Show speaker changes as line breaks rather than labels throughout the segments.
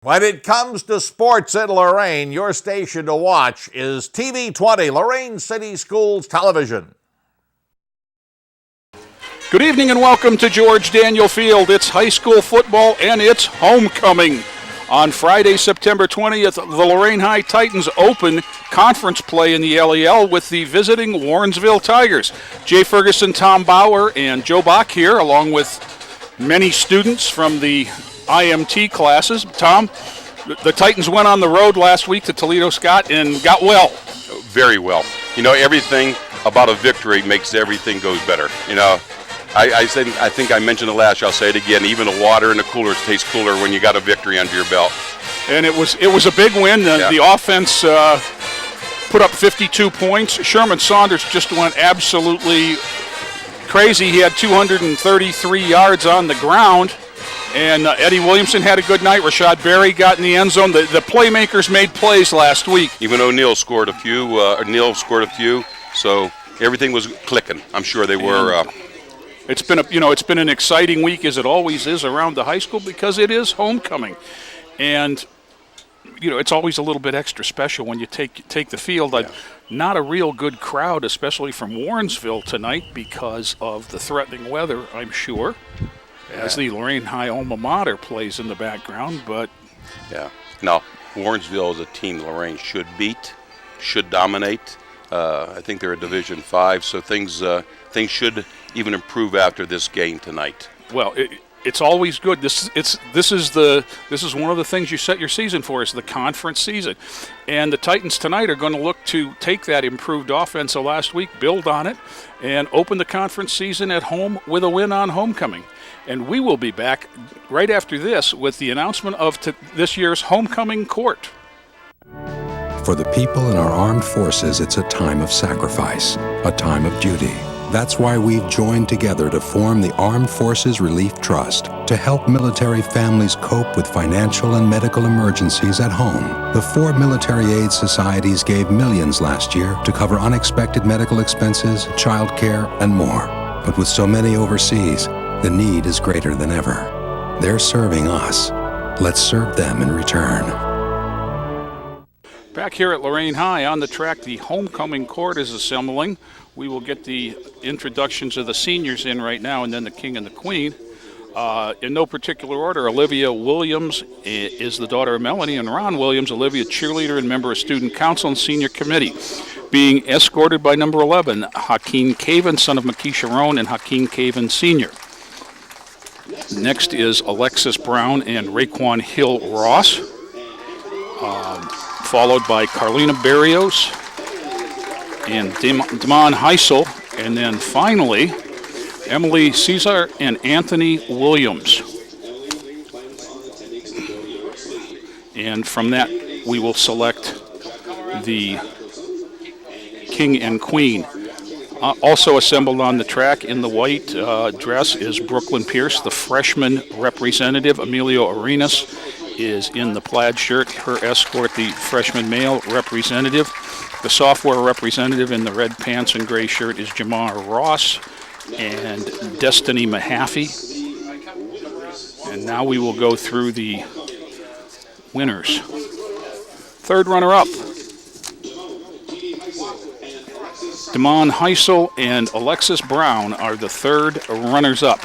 When it comes to sports in Lorain, your station to watch is TV 20, Lorain City Schools Television.
Good evening and welcome to George Daniel Field. It's high school football and it's homecoming. On Friday, September 20th, the Lorain High Titans open conference play in the LEL with the visiting Warrensville Tigers. Jay Ferguson, Tom Bauer, and Joe Bach here, along with many students from the IMT classes. Tom, the Titans went on the road last week to Toledo Scott and got well.
Very well. You know, everything about a victory makes everything goes better. You know, I think I mentioned it last year, I'll say it again, even the water in the coolers tastes cooler when you got a victory under your belt. And
it was a big win. The offense put up 52 points. Sherman Saunders just went absolutely crazy. He had 233 yards on the ground. And Eddie Williamson had a good night. Rashad Berry got in the end zone. The playmakers made plays last week.
Even O'Neill scored a few. So everything was clicking. I'm sure they were.
It's been an exciting week, as it always is around the high school, because it is homecoming, and it's always a little bit extra special when you take the field. Yeah. Not a real good crowd, especially from Warrensville tonight, because of the threatening weather, I'm sure. As the Lorain High alma mater plays in the background, but...
Yeah. Now, Warrensville is a team Lorain should beat, should dominate. I think they're a Division 5, so things should even improve after this game tonight.
Well, it's always good. This is one of the things you set your season for, is the conference season. And the Titans tonight are going to look to take that improved offense of last week, build on it, and open the conference season at home with a win on homecoming. And we will be back right after this with the announcement of this year's homecoming court.
For the people in our armed forces, it's a time of sacrifice, a time of duty. That's why we've joined together to form the Armed Forces Relief Trust to help military families cope with financial and medical emergencies at home. The 4 military aid societies gave millions last year to cover unexpected medical expenses, child care, and more. But with so many overseas, the need is greater than ever. They're serving us. Let's serve them in return.
Back here at Lorain High on the track, the homecoming court is assembling. We will get the introductions of the seniors in right now, and then the king and the queen. In no particular order, Olivia Williams is the daughter of Melanie and Ron Williams. Olivia, cheerleader and member of student council and senior committee. Being escorted by number 11, Hakeem Caven, son of Makisha Roan and Hakeem Caven Sr. Next is Alexis Brown and Raekwon Hill Ross, followed by Carlina Barrios and Damon Heisel, and then finally Emily Caesar and Anthony Williams. And from that, we will select the king and queen. Also assembled on the track in the white dress is Brooklyn Pierce, the freshman representative. Emilio Arenas is in the plaid shirt. Her escort, the freshman male representative. The sophomore representative in the red pants and gray shirt is Jamar Ross and Destiny Mahaffey. And now we will go through the winners. Third runner-up, Damon Heisel and Alexis Brown are the third runners-up.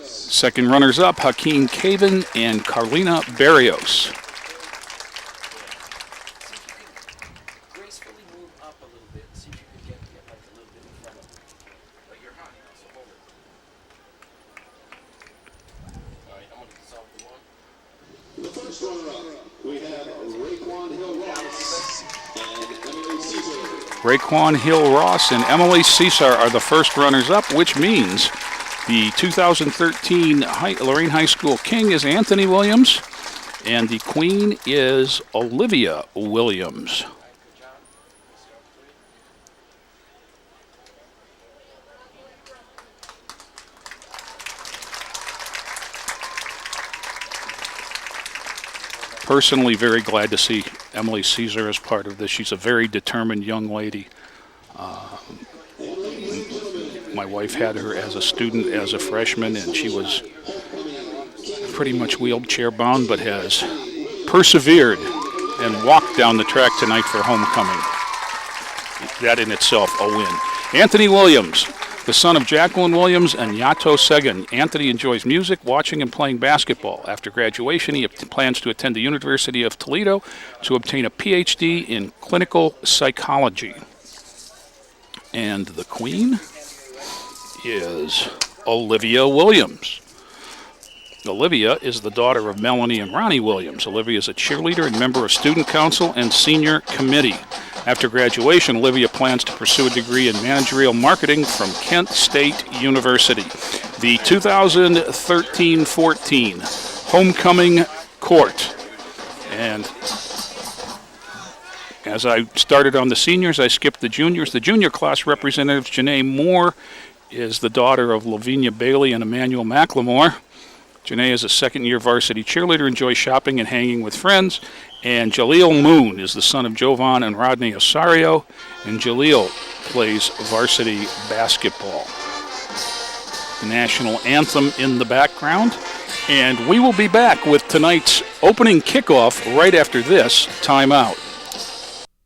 Second runners-up, Hakeem Caven and Carlina Barrios.
The first runner-up, we have Raekwon Hill Ross and Emily Caesar.
Raekwon Hill Ross and Emily Caesar are the first runners-up, which means the 2013 Lorain High School king is Anthony Williams, and the queen is Olivia Williams. personally very glad to see Emily Caesar as part of this. She's a very determined young lady. My wife had her as a student, as a freshman, and she was pretty much wheelchair bound, but has persevered and walked down the track tonight for homecoming. That in itself a win. Anthony Williams, the son of Jacqueline Williams and Yato Segan. Anthony enjoys music, watching, and playing basketball. After graduation, he plans to attend the University of Toledo to obtain a PhD in clinical psychology. And the queen is Olivia Williams. Olivia is the daughter of Melanie and Ronnie Williams. Olivia is a cheerleader and member of student council and senior committee. After graduation, Olivia plans to pursue a degree in managerial marketing from Kent State University. The 2013-14 homecoming court. And as I started on the seniors, I skipped the juniors. The junior class representatives, Janae Moore, is the daughter of Lavinia Bailey and Emmanuel McLemore. Janae is a second-year varsity cheerleader, enjoys shopping and hanging with friends. And Jaleel Moon is the son of Jovan and Rodney Osario. And Jaleel plays varsity basketball. The national anthem in the background. And we will be back with tonight's opening kickoff right after this timeout.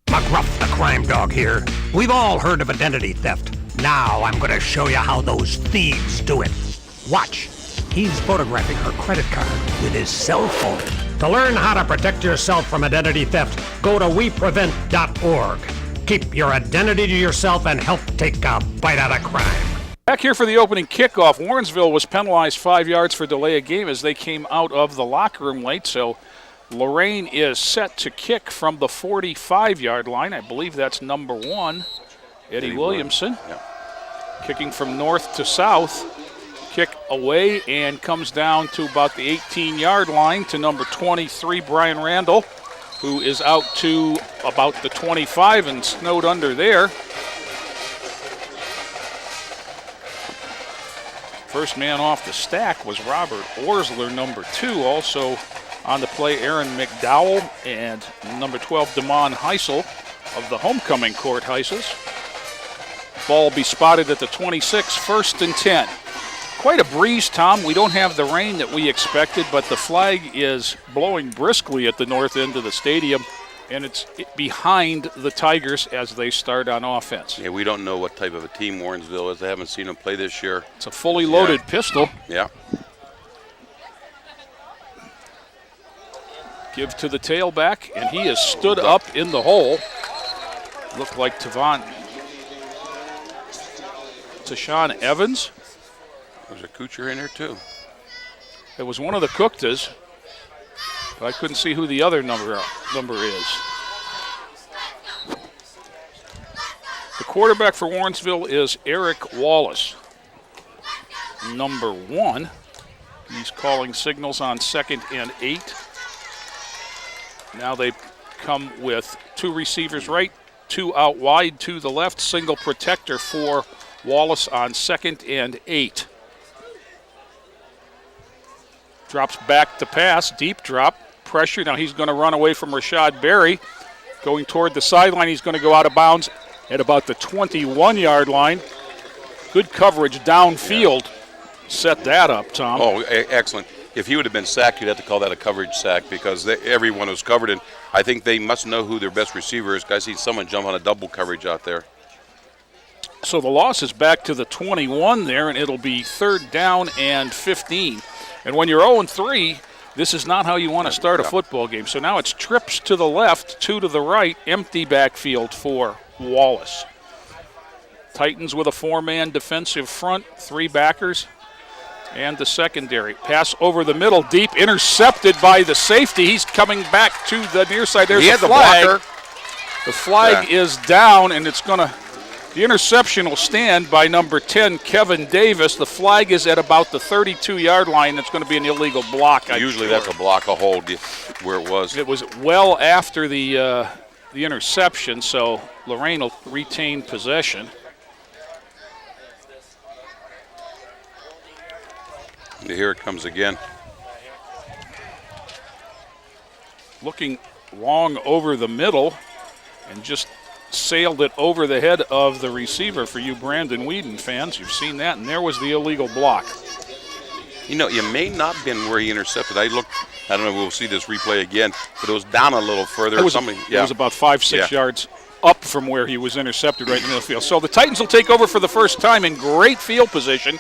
McGruff, the crime dog here. We've all heard of identity theft. Now I'm going to show you how those thieves do it. Watch. He's photographing her credit card with his cell phone. To learn how to protect yourself from identity theft, go to weprevent.org. Keep your identity to yourself and help take a bite out of crime.
Back here for the opening kickoff, Warrensville was penalized 5 yards for delay of game as they came out of the locker room late, so Lorain is set to kick from the 45-yard line. I believe that's number 1, Eddie Williamson.
Yeah. Kicking
from north to south. Kick away and comes down to about the 18-yard line to number 23, Brian Randall, who is out to about the 25 and snowed under there. First man off the stack was Robert Orsler, number 2. Also on the play, Aaron McDowell and number 12, Damon Heisel of the homecoming court Heises. Ball will be spotted at the 26, 1st and 10. Quite a breeze, Tom. We don't have the rain that we expected, but the flag is blowing briskly at the north end of the stadium, and it's behind the Tigers as they start on offense.
Yeah, we don't know what type of a team Warrensville is. I haven't seen them play this year.
It's a fully loaded pistol.
Yeah.
Give to the tailback, and he has stood up in the hole. Looked like Tashawn Evans.
There's a Kucher in there, too.
It was one of the Cooktas, but I couldn't see who the other number is. The quarterback for Warrensville is Eric Wallace, number 1. He's calling signals on 2nd and 8. Now they come with 2 receivers right, 2 out wide to the left, single protector for Wallace on 2nd and 8. Drops back to pass, deep drop, pressure. Now he's going to run away from Rashad Berry. Going toward the sideline, he's going to go out of bounds at about the 21-yard line. Good coverage downfield. Set that up, Tom.
Oh, excellent. If he would have been sacked, you'd have to call that a coverage sack because everyone was covered. And I think they must know who their best receiver is. I see someone jump on a double coverage out there.
So the loss is back to the 21 there, and it'll be 3rd down and 15. And when you're 0-3, this is not how you want to start a football game. So now it's trips to the left, 2 to the right, empty backfield for Wallace. Titans with a 4-man defensive front, 3 backers, and the secondary. Pass over the middle, deep, intercepted by the safety. He's coming back to the near side. There's a flag. The flag is down, and it's going to – the interception will stand by number 10, Kevin Davis. The flag is at about the 32-yard line. It's going to be an illegal block.
Usually that's a block, a hold where it was.
It was well after the interception, so Lorain will retain possession.
Here it comes again.
looking long over the middle and just sailed it over the head of the receiver for you Brandon Whedon fans. You've seen that, and there was the illegal block.
You know, it may not have been where he intercepted. I don't know, we'll see this replay again, but it was down a little further.
It was about 5-6 yards up from where he was intercepted right in the middle of the field. So the Titans will take over for the first time in great field position.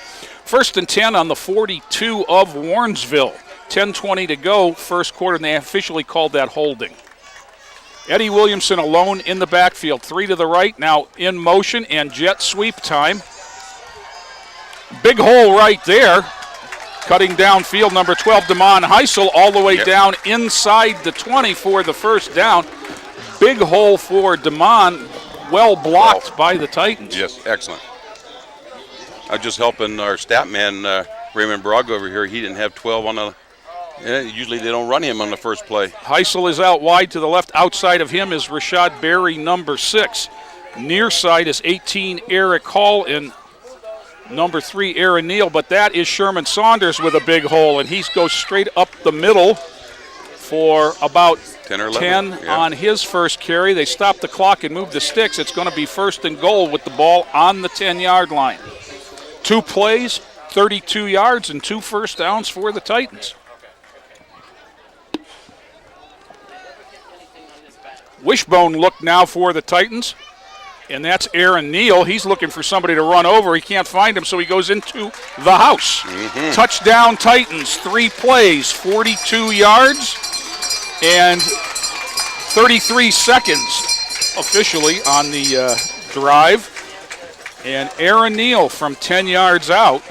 1st and 10 on the 42 of Warrensville. 10:20 to go, first quarter, and they officially called that holding. Eddie Williamson alone in the backfield. 3 to the right, now in motion and jet sweep time. Big hole right there. Cutting downfield, number 12, Damon Heisel, all the way down inside the 20 for the first down. Big hole for Damon, well blocked by the Titans.
Yes, excellent. I was just helping our stat man, Raymond Braga over here. He didn't have 12 on the usually they don't run him on the first play.
Heisel is out wide to the left. Outside of him is Rashad Berry, number 6. Near side is 18, Eric Hall, and number 3, Aaron Neal. But that is Sherman Saunders with a big hole, and he goes straight up the middle for about
10 or 11.
10 on his first carry. They stop the clock and move the sticks. It's going to be 1st and goal with the ball on the 10-yard line. 2 plays, 32 yards, and 2 first downs for the Titans. Wishbone look now for the Titans, and that's Aaron Neal. He's looking for somebody to run over. He can't find him, so he goes into the house. Touchdown Titans, 3 plays, 42 yards, and 33 seconds officially on the drive. And Aaron Neal from 10 yards out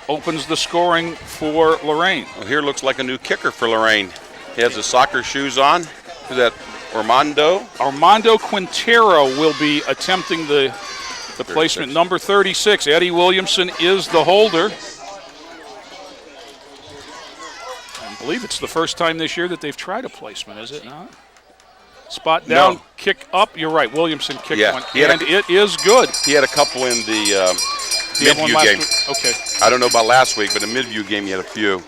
opens the scoring for Lorain.
Well, here looks like a new kicker for Lorain. He has the soccer shoes on. Is that Armando?
Armando Quintero will be attempting the placement. Number 36, Eddie Williamson is the holder. I believe it's the first time this year that they've tried a placement, is it not? Spot down, kick up. You're right, Williamson kicked one, and it is good.
He had a couple in the Midview game.
Okay.
I don't know about last week, but in the Midview game he had a few.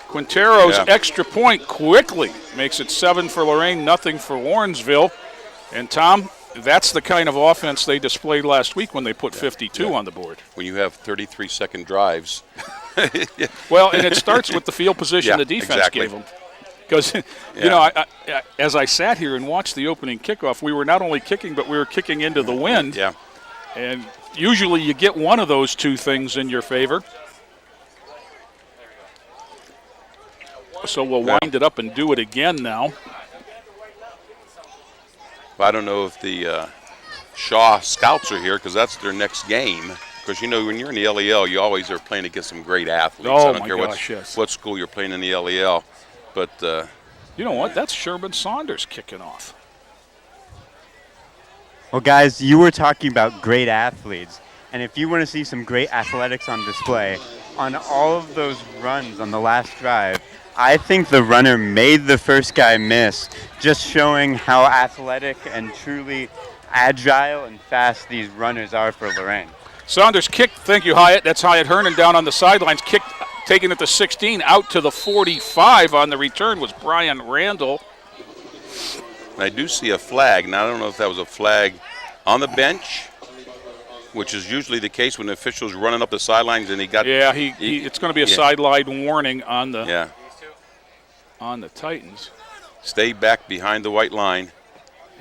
Quintero's extra point quickly makes it 7 for Lorain, nothing for Warrensville. And, Tom, that's the kind of offense they displayed last week when they put 52 on the board.
When you have 33-second drives.
Well, and it starts with the field position the defense gave them. Because, you know, as I sat here and watched the opening kickoff, we were not only kicking, but we were kicking into the wind.
Yeah.
And usually you get one of those two things in your favor. So we'll wind it up and do it again now.
I don't know if the Shaw Scouts are here because that's their next game. Because, you know, when you're in the LEL, you always are playing against some great athletes. I don't care what school you're playing in the LEL. But
you know what? That's Sherman Saunders kicking off.
Well, guys, you were talking about great athletes. And if you want to see some great athletics on display, on all of those runs on the last drive, I think the runner made the first guy miss, just showing how athletic and truly agile and fast these runners are for Lorain.
Saunders kicked, thank you, Hyatt. That's Hyatt Hernan down on the sidelines, kicked, taken at the 16, out to the 45 on the return was Brian Randall.
I do see a flag. Now, I don't know if that was a flag on the bench, which is usually the case when the official's running up the sidelines and he got...
Yeah, it's going to be a sideline warning on the...
Yeah.
On the Titans.
Stay back behind the white line.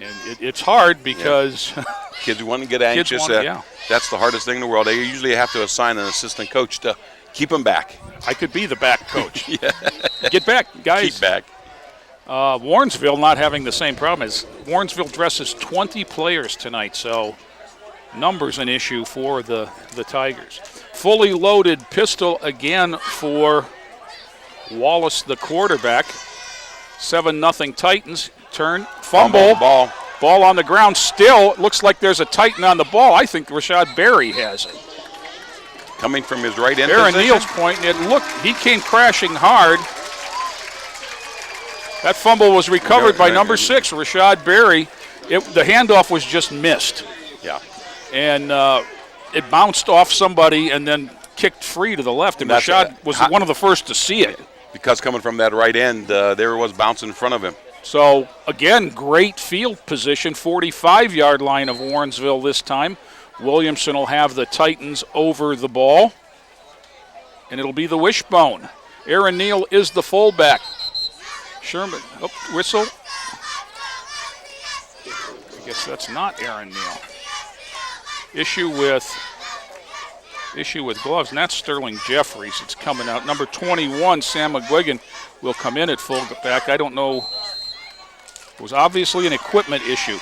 And it's hard because
kids want to get anxious. That's the hardest thing in the world. They usually have to assign an assistant coach to keep them back.
I could be the back coach. Get back, guys.
Keep back.
Warrensville not having the same problem as Warrensville dresses 20 players tonight, so numbers an issue for the Tigers. Fully loaded pistol again for Wallace, the quarterback. 7-0 Titans. Turn, fumble. Ball on the ground still. It looks like there's a Titan on the ball. I think Rashad Berry has it.
Coming from his right end
Aaron
position.
Neal's point, and he came crashing hard. That fumble was recovered by number 6, Rashad Berry. The handoff was just missed.
Yeah.
And it bounced off somebody and then kicked free to the left, and Rashad was one of the first to see it.
because coming from that right end, there it was bouncing in front of him.
So, again, great field position, 45-yard line of Warrensville this time. Williamson will have the Titans over the ball, and it'll be the wishbone. Aaron Neal is the fullback. Sherman, whistle. I guess that's not Aaron Neal. Issue with gloves, and that's Sterling Jeffries. It's coming out. Number 21, Sam McGuigan, will come in at fullback. I don't know. It was obviously an equipment issue.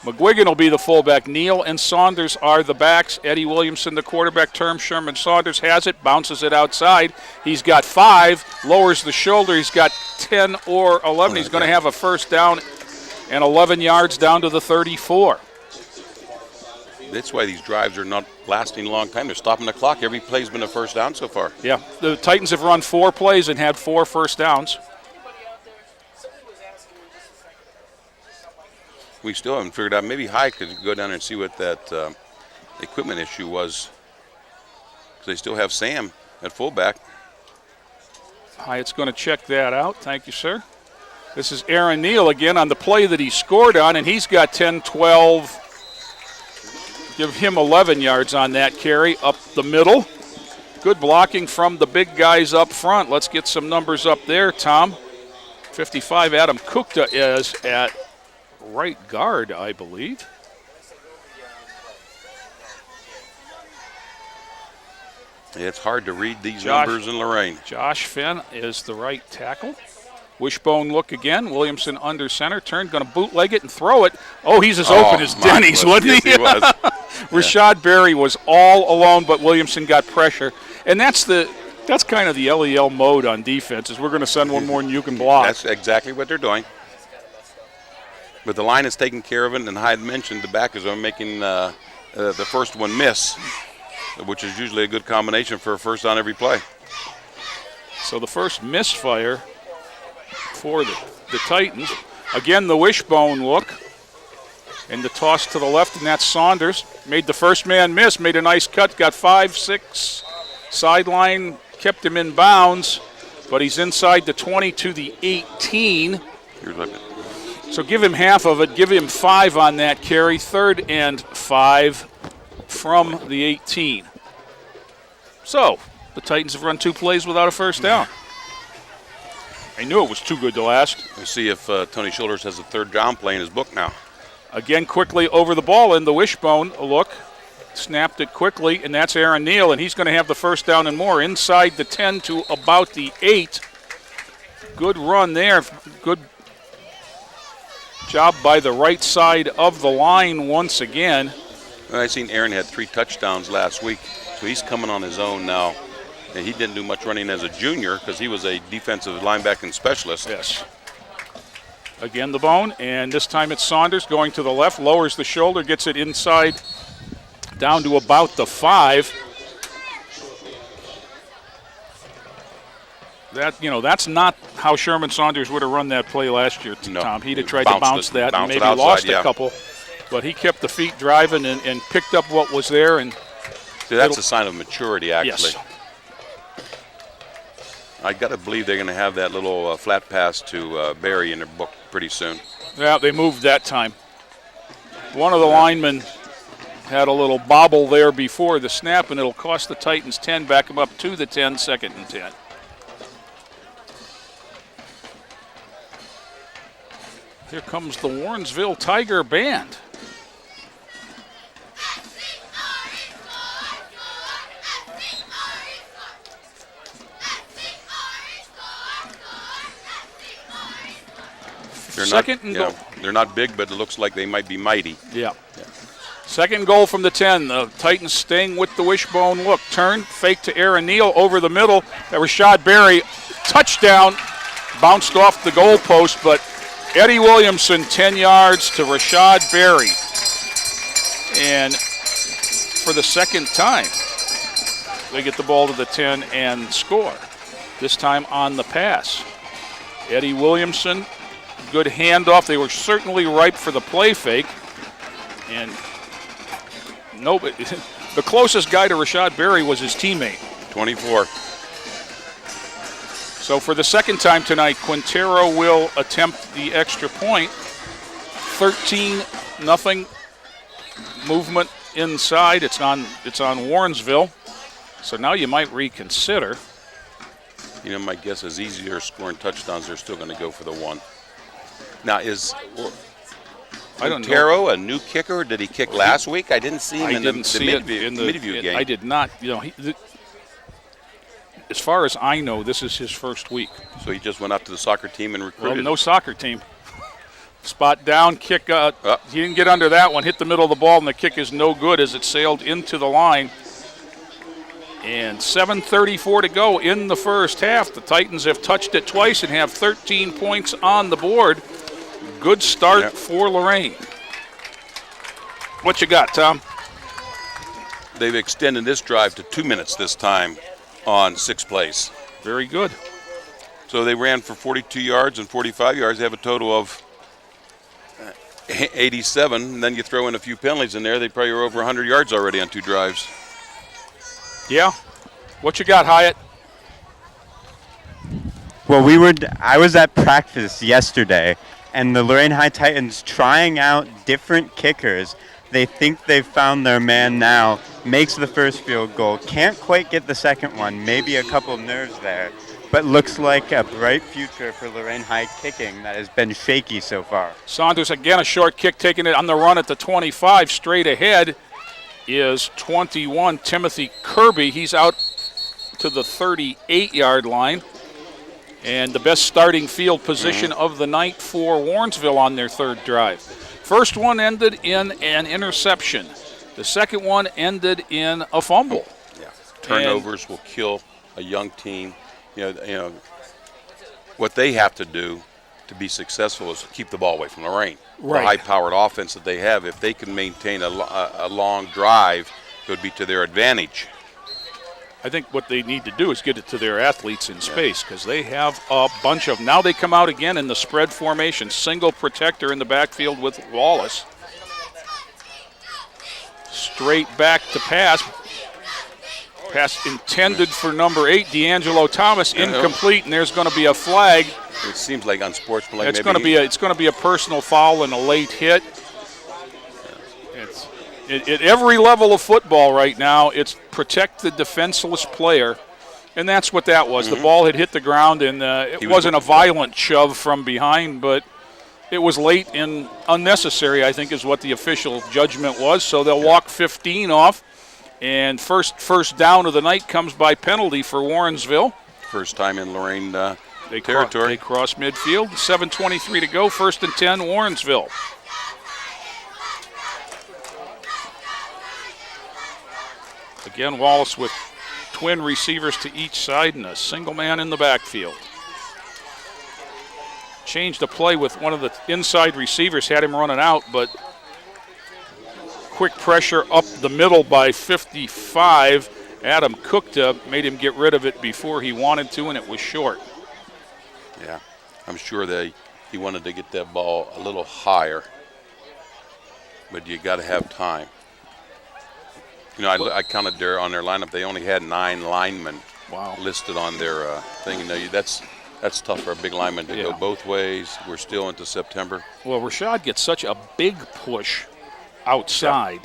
McGuigan will be the fullback. Neal and Saunders are the backs. Eddie Williamson, the quarterback. Term Sherman Saunders has it, bounces it outside. He's got 5, lowers the shoulder. He's got 10 or 11. He's going to have a first down and 11 yards down to the 34.
That's why these drives are not lasting a long time. They're stopping the clock. Every play's been a first down so far.
Yeah, the Titans have run 4 plays and had 4 first downs.
We still haven't figured out. Maybe High could go down there and see what that equipment issue was. Because they still have Sam at fullback.
Hyatt's going to check that out. Thank you, sir. This is Aaron Neal again on the play that he scored on, and he's got 10, 12. Give him 11 yards on that carry up the middle. Good blocking from the big guys up front. Let's get some numbers up there, Tom. 55, Adam Kukta is at right guard, I believe.
Yeah, it's hard to read these numbers in Lorain.
Josh Finn is the right tackle. Wishbone look again. Williamson under center. Turn, going to bootleg it and throw it. Oh, he's as open as Denny's, wasn't he?
Yes, he was.
Rashad Berry was all alone, but Williamson got pressure. And that's kind of the LEL mode on defense, is we're going to send one more and you can block.
That's exactly what they're doing. But the line is taking care of it, and Hyde mentioned the backers are making the first one miss, which is usually a good combination for a first on every play.
So the first misfire for the Titans. Again, the wishbone look. And the toss to the left, and that's Saunders. Made the first man miss, made a nice cut, got 5, 6. Sideline, kept him in bounds, but he's inside the 20 to the 18. So give him half of it, give him 5 on that carry. 3rd and 5 from the 18. So the Titans have run 2 plays without a first down. I knew it was too good to last.
We'll see if Tony Shoulders has a 3rd down play in his book now.
Again, quickly over the ball in the wishbone look. Snapped it quickly, and that's Aaron Neal, and he's going to have the first down and more inside the 10 to about the 8. Good run there. Good job by the right side of the line once again.
Well, I seen Aaron had 3 touchdowns last week, so he's coming on his own now. And he didn't do much running as a junior because he was a defensive linebacking specialist.
Yes. Again, the bone, and this time it's Saunders going to the left, lowers the shoulder, gets it inside down to about the 5. That's not how Sherman Saunders would have run that play last year,
No.
Tom. He'd have tried to bounce that and maybe lost a couple. But he kept the feet driving and picked up what was there. And
See, that's a sign of maturity, actually.
Yes.
I got to believe they're going to have that little flat pass to Barry in their book pretty soon.
Yeah, they moved that time. One of the linemen had a little bobble there before the snap, and it'll cost the Titans 10, back them up to the 10, 2nd and 10. Here comes the Warrensville Tiger Band.
They're not big, but it looks like they might be mighty.
Yeah. 2nd goal from the 10. The Titans staying with the wishbone look. Turn, fake to Aaron Neal over the middle. That Rashad Berry, touchdown, bounced off the goalpost, but Eddie Williamson, 10 yards to Rashad Berry. And for the 2nd time, they get the ball to the 10 and score. This time on the pass. Eddie Williamson, good handoff. They were certainly ripe for the play fake. And the closest guy to Rashad Berry was his teammate.
24.
So for the second time tonight, Quintero will attempt the extra point. 13-0 movement inside. It's on Warrensville. So now you might reconsider.
You know, my guess is easier scoring touchdowns. They're still going to go for the one. Now, is Quintero a new kicker? Or did he kick last week? I didn't see him in the midview game.
I did not. You know, as far as I know, this is his first week.
So he just went out to the soccer team and recruited?
Well, no soccer team. Spot down, kick. He didn't get under that one, hit the middle of the ball, and the kick is no good as it sailed into the line. And 7:34 to go in the first half. The Titans have touched it twice and have 13 points on the board. Good start for Lorain. What you got, Tom?
They've extended this drive to 2 minutes this time on 6 plays.
Very good.
So they ran for 42 yards and 45 yards. They have a total of 87. And then you throw in a few penalties in there. They probably were over 100 yards already on 2 drives.
Yeah. What you got, Hyatt?
Well, I was at practice yesterday, and the Lorain High Titans trying out different kickers. They think they've found their man now. Makes the first field goal. Can't quite get the second one. Maybe a couple nerves there. But looks like a bright future for Lorain High kicking that has been shaky so far.
Saunders again, a short kick, taking it on the run at the 25. Straight ahead is 21, Timothy Kirby. He's out to the 38-yard line. And the best starting field position of the night for Warrensville on their third drive. First one ended in an interception. The second one ended in a fumble.
Yeah. Turnovers will kill a young team. You know, what they have to do to be successful is keep the ball away from Lorain.
Right.
The high-powered offense that they have, if they can maintain a long drive, it would be to their advantage.
I think what they need to do is get it to their athletes in space because they have a bunch of them. Now they come out again in the spread formation. Single protector in the backfield with Wallace. Straight back to pass. Pass intended for number 8, D'Angelo Thomas, incomplete, and there's going to be a flag.
It seems like unsportsmanlike.
It's going to be a personal foul and a late hit. At every level of football right now, it's protect the defenseless player, and that's what that was. The ball had hit the ground, and it wasn't a violent shove from behind, but it was late and unnecessary, I think, is what the official judgment was. So they'll walk 15 off, and first down of the night comes by penalty for Warrensville.
First time in Lorain territory.
They cross midfield. 7:23 to go. 1st and 10, Warrensville. Again, Wallace with twin receivers to each side and a single man in the backfield. Changed the play with one of the inside receivers, had him running out, but quick pressure up the middle by 55. Adam Cookta made him get rid of it before he wanted to, and it was short.
Yeah, I'm sure he wanted to get that ball a little higher, but you got to have time. You know, I counted there on their lineup. They only had 9 linemen listed on their thing. You know, that's tough for a big lineman to go both ways. We're still into September.
Well, Rashad gets such a big push outside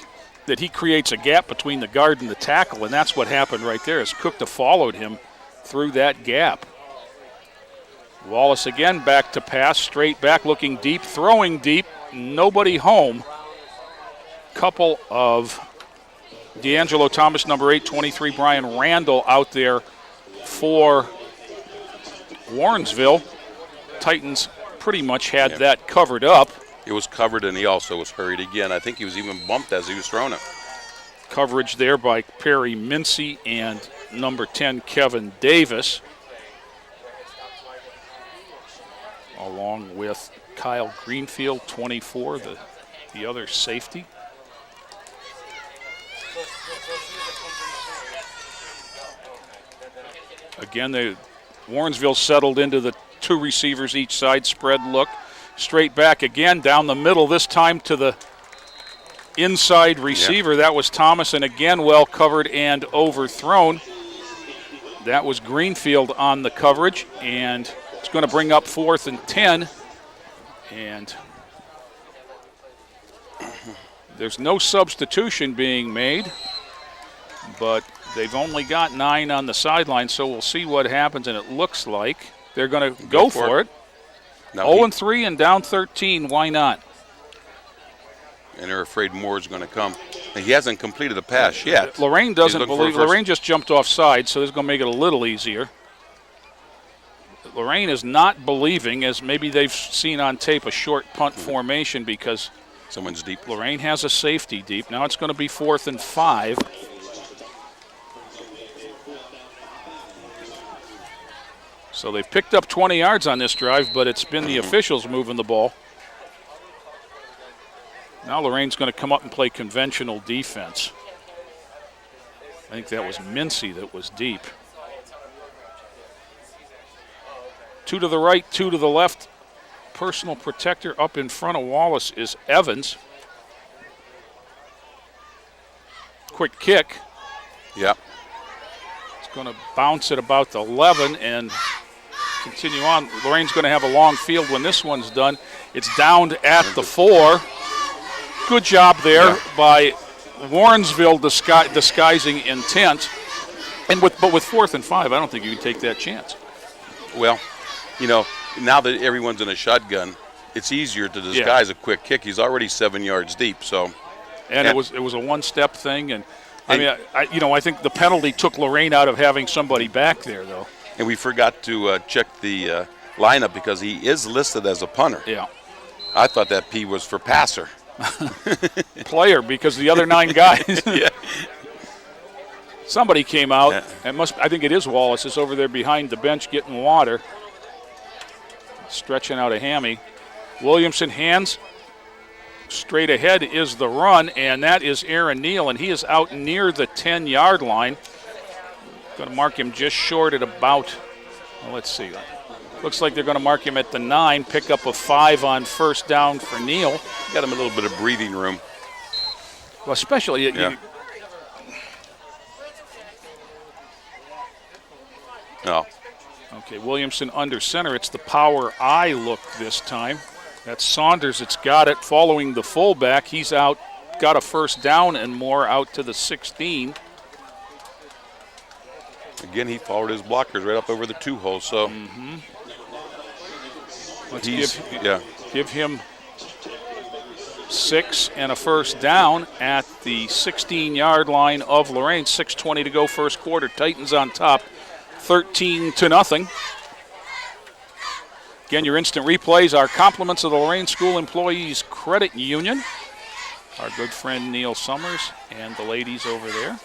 that he creates a gap between the guard and the tackle, and that's what happened right there as Cookta followed him through that gap. Wallace again back to pass, straight back, looking deep, throwing deep, nobody home. Couple of D'Angelo Thomas, number 8, 23, Brian Randall out there for Warrensville. Titans pretty much had that covered up.
It was covered, and he also was hurried again. I think he was even bumped as he was throwing it.
Coverage there by Perry Mincy and number 10, Kevin Davis, along with Kyle Greenfield, 24, the other safety. Again, Warrensville settled into the 2 receivers each side, spread look. Straight back again, down the middle, this time to the inside receiver. That was Thomas, and again well covered and overthrown. That was Greenfield on the coverage, and it's going to bring up 4th and 10. And there's no substitution being made, but they've only got 9 on the sideline, so we'll see what happens, and it looks like they're going to go for it. 0-3 and down 13, why not?
And they're afraid Moore's going to come. And he hasn't completed a pass yet.
Lorain doesn't believe. Lorain just jumped offside, so this is going to make it a little easier. Lorain is not believing, as maybe they've seen on tape, a short punt formation because
someone's deep.
Lorain has a safety deep. Now it's going to be 4th and 5. So they've picked up 20 yards on this drive, but it's been the officials moving the ball. Now Lorain's going to come up and play conventional defense. I think that was Mincy that was deep. 2 to the right, 2 to the left. Personal protector up in front of Wallace is Evans. Quick kick.
Yeah.
It's going to bounce at about the 11 and continue on. Lorain's going to have a long field when this one's done. It's downed at the 4. Good job there by Warrensville disguising intent. But with 4th and 5, I don't think you can take that chance.
Well, now that everyone's in a shotgun, it's easier to disguise a quick kick. He's already 7 yards deep, so.
And it was a one-step thing, and I think the penalty took Lorain out of having somebody back there, though.
And we forgot to check the lineup because he is listed as a punter.
Yeah.
I thought that P was for passer.
Player, because the other 9 guys.
Yeah.
Somebody came out. Yeah. I think it is Wallace. Is over there behind the bench getting water. Stretching out a hammy. Williamson hands. Straight ahead is the run, and that is Aaron Neal, and he is out near the 10-yard line. Going to mark him just short at about, let's see. Looks like they're going to mark him at the 9, pick up a 5 on first down for Neal.
Got him a little bit of breathing room.
Well, especially.
No.
Okay, Williamson under center. It's the power I look this time. That's Saunders. It's got it following the fullback. He's out, got a first down and more out to the 16.
Again, he followed his blockers right up over the 2 hole, so.
Let's give him 6 and a first down at the 16-yard line of Lorain. 6:20 to go first quarter. Titans on top, 13-0. Again, your instant replays are compliments of the Lorain School Employees Credit Union. Our good friend Neil Summers and the ladies over there.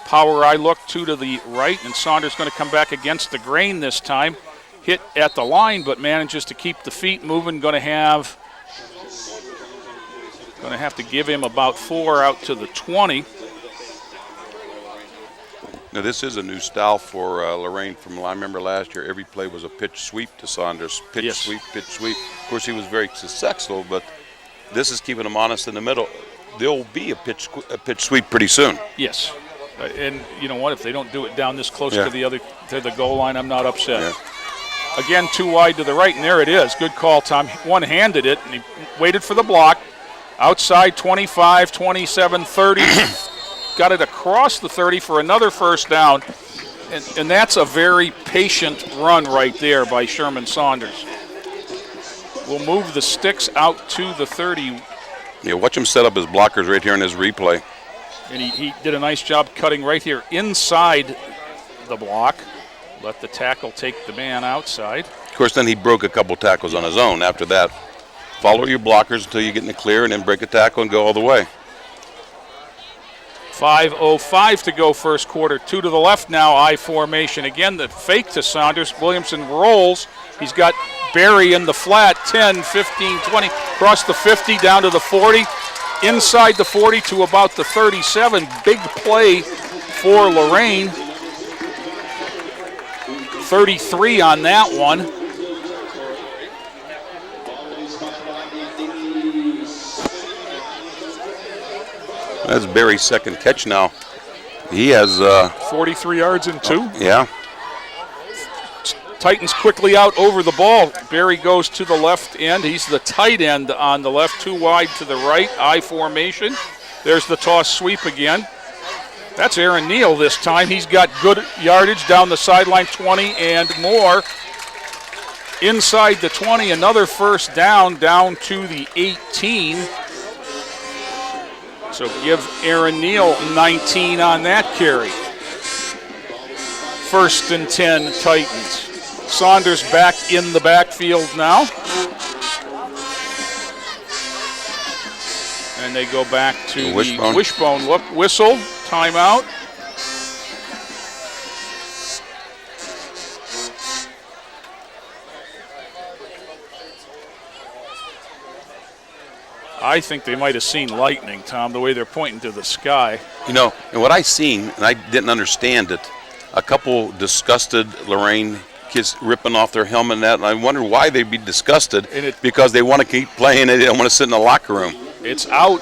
Power I look 2 to the right, and Saunders going to come back against the grain this time. Hit at the line, but manages to keep the feet moving. Going to have to give him about 4 out to the 20.
Now, this is a new style for Lorain. I remember last year, every play was a pitch sweep to Saunders. Pitch sweep, pitch sweep. Of course, he was very successful, but this is keeping him honest in the middle. There'll be a pitch sweep pretty soon.
Yes. And you know what? If they don't do it down this close to the goal line, I'm not upset.
Yeah.
Again, 2 wide to the right, and there it is. Good call, Tom. One-handed it, and he waited for the block. Outside 25, 27, 30. Got it across the 30 for another first down. And that's a very patient run right there by Sherman Saunders. We'll move the sticks out to the 30.
Yeah, watch him set up his blockers right here in his replay.
And he did a nice job cutting right here inside the block. Let the tackle take the man outside.
Of course, then he broke a couple tackles on his own. After that, follow your blockers until you get in the clear and then break a tackle and go all the way.
5:05 to go first quarter. 2 to the left now, I formation. Again, the fake to Saunders. Williamson rolls. He's got Barry in the flat. 10, 15, 20. Across the 50, down to the 40. Inside the 40 to about the 37. Big play for Lorain. 33 on that one.
That's Barry's second catch now. He has
43 yards and 2.
Yeah.
Titans quickly out over the ball. Barry goes to the left end. He's the tight end on the left, 2 wide to the right, I formation. There's the toss sweep again. That's Aaron Neal this time. He's got good yardage down the sideline, 20 and more. Inside the 20, another first down to the 18. So give Aaron Neal 19 on that carry. 1st and 10 Titans. Saunders back in the backfield now. And they go back to the wishbone whistle, timeout. I think they might have seen lightning, Tom, the way they're pointing to the sky.
You know, and what I seen, and I didn't understand it, a couple disgusted Lorain kids ripping off their helmet and that, and I wonder why they'd be disgusted, because they want to keep playing and they don't want to sit in the locker room.
It's out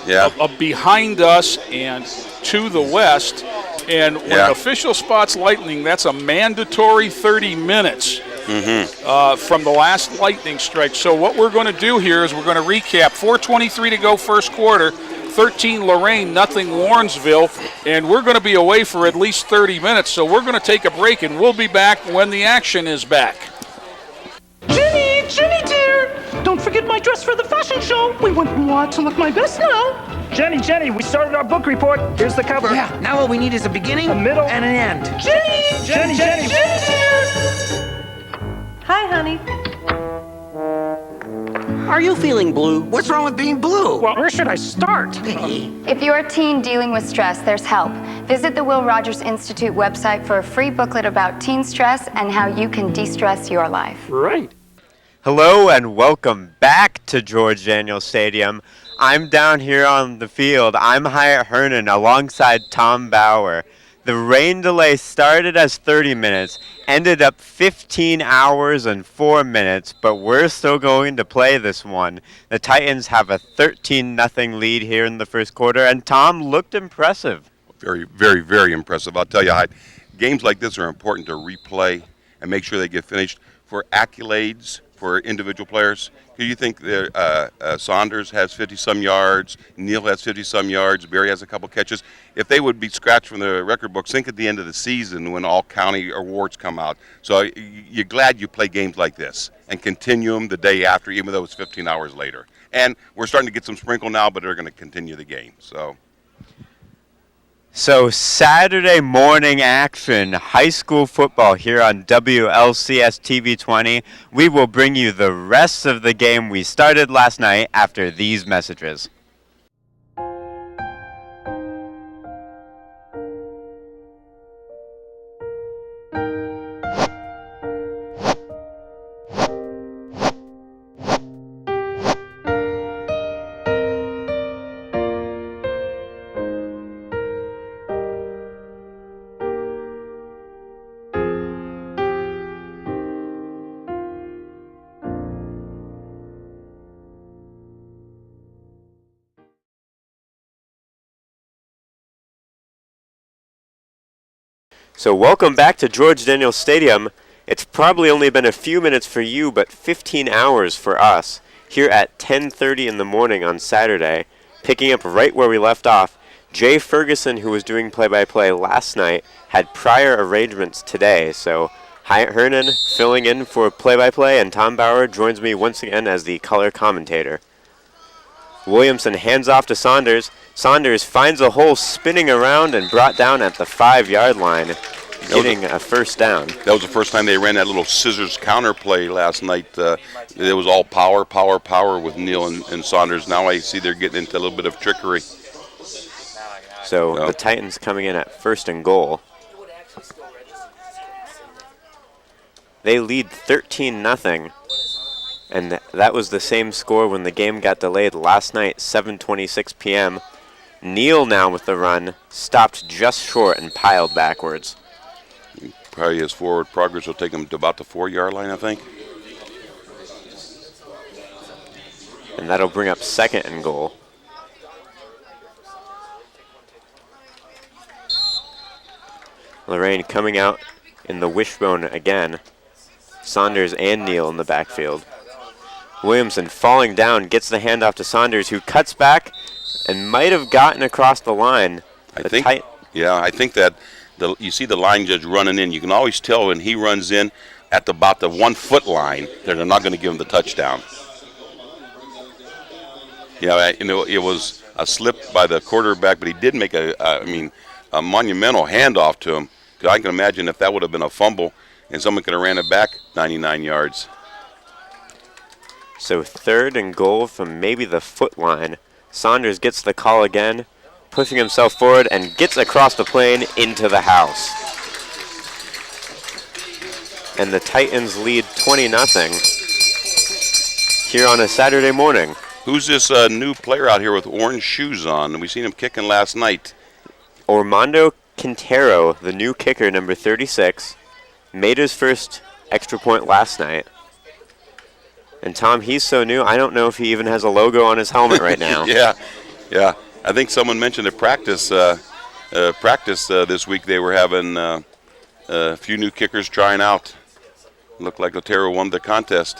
behind us and to the west, and when official spots lightning, that's a mandatory 30 minutes from the last lightning strike. So what we're going to do here is we're going to recap. 4:23 to go first quarter. 13 Lorain, nothing Warrensville, and we're going to be away for at least 30 minutes, so we're going to take a break, and we'll be back when the action is back.
Jenny dear, don't forget my dress for the fashion show. We want moi to look my best now.
Jenny, we started our book report. Here's the cover.
Yeah, now all we need is a beginning,
a middle,
and an end.
Jenny dear. Hi, honey.
Are you feeling blue? What's wrong with being blue?
Well, where should I start?
If you're a teen dealing with stress, there's help. Visit the Will Rogers Institute website for a free booklet about teen stress and how you can de-stress your life.
Right.
Hello and welcome back to George Daniels Stadium. I'm down here on the field. I'm Hyatt Hernan alongside Tom Bauer. The rain delay started as 30 minutes, ended up 15 hours and 4 minutes, but we're still going to play this one. The Titans have a 13-0 lead here in the first quarter, and Tom looked impressive.
Very, very, very impressive. I'll tell you, games like this are important to replay and make sure they get finished for accolades for individual players. Do you think Saunders has 50-some yards, Neal has 50-some yards, Barry has a couple catches? If they would be scratched from the record books, think at the end of the season when all county awards come out. So you're glad you play games like this and continue them the day after, even though it's 15 hours later. And we're starting to get some sprinkle now, but they're going to continue the game.
So Saturday morning action, high school football here on WLCS TV 20. We will bring you the rest of the game we started last night after these messages. So welcome back to George Daniels Stadium. It's probably only been a few minutes for you, but 15 hours for us. Here at 10:30 in the morning on Saturday, picking up right where we left off, Jay Ferguson, who was doing play-by-play last night, had prior arrangements today. So Hyatt Hernan filling in for play-by-play, and Tom Bauer joins me once again as the color commentator. Williamson hands off to Saunders. Saunders finds a hole spinning around and brought down at the 5-yard line, getting a first down.
That was the first time they ran that little scissors counter play last night. It was all power with Neal and Saunders. Now I see they're getting into a little bit of trickery.
So the Titans coming in at 1st and goal. They lead 13-0. And that was the same score when the game got delayed last night, 7:26 p.m. Neal now with the run, stopped just short and piled backwards.
Probably his forward progress will take him to about the 4-yard line, I think.
And that'll bring up 2nd and goal. Lorain coming out in the wishbone again. Saunders and Neal in the backfield. Williamson falling down, gets the handoff to Saunders, who cuts back and might have gotten across the line.
I think that you see the line judge running in. You can always tell when he runs in at about the 1 foot line that they're not going to give him the touchdown. Yeah, it was a slip by the quarterback, but he did make a monumental handoff to him. I can imagine if that would have been a fumble and someone could have ran it back 99 yards.
So 3rd and goal from maybe the foot line. Saunders gets the call again, pushing himself forward and gets across the plane into the house. And the Titans lead 20-0 here on a Saturday morning.
Who's this new player out here with orange shoes on? We seen him kicking last night.
Armando Quintero, the new kicker, number 36, made his first extra point last night. And Tom, he's so new, I don't know if he even has a logo on his helmet right now.
Yeah. I think someone mentioned at practice this week they were having a few new kickers trying out. Looked like Otero won the contest.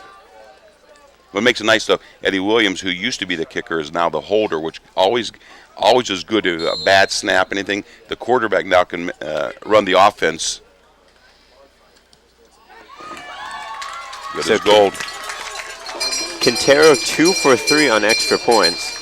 What makes it nice, though, Eddie Williams, who used to be the kicker, is now the holder, which always is good. A bad snap, anything. The quarterback now can run the offense. Good as gold.
Quintero 2 for 3 on extra points.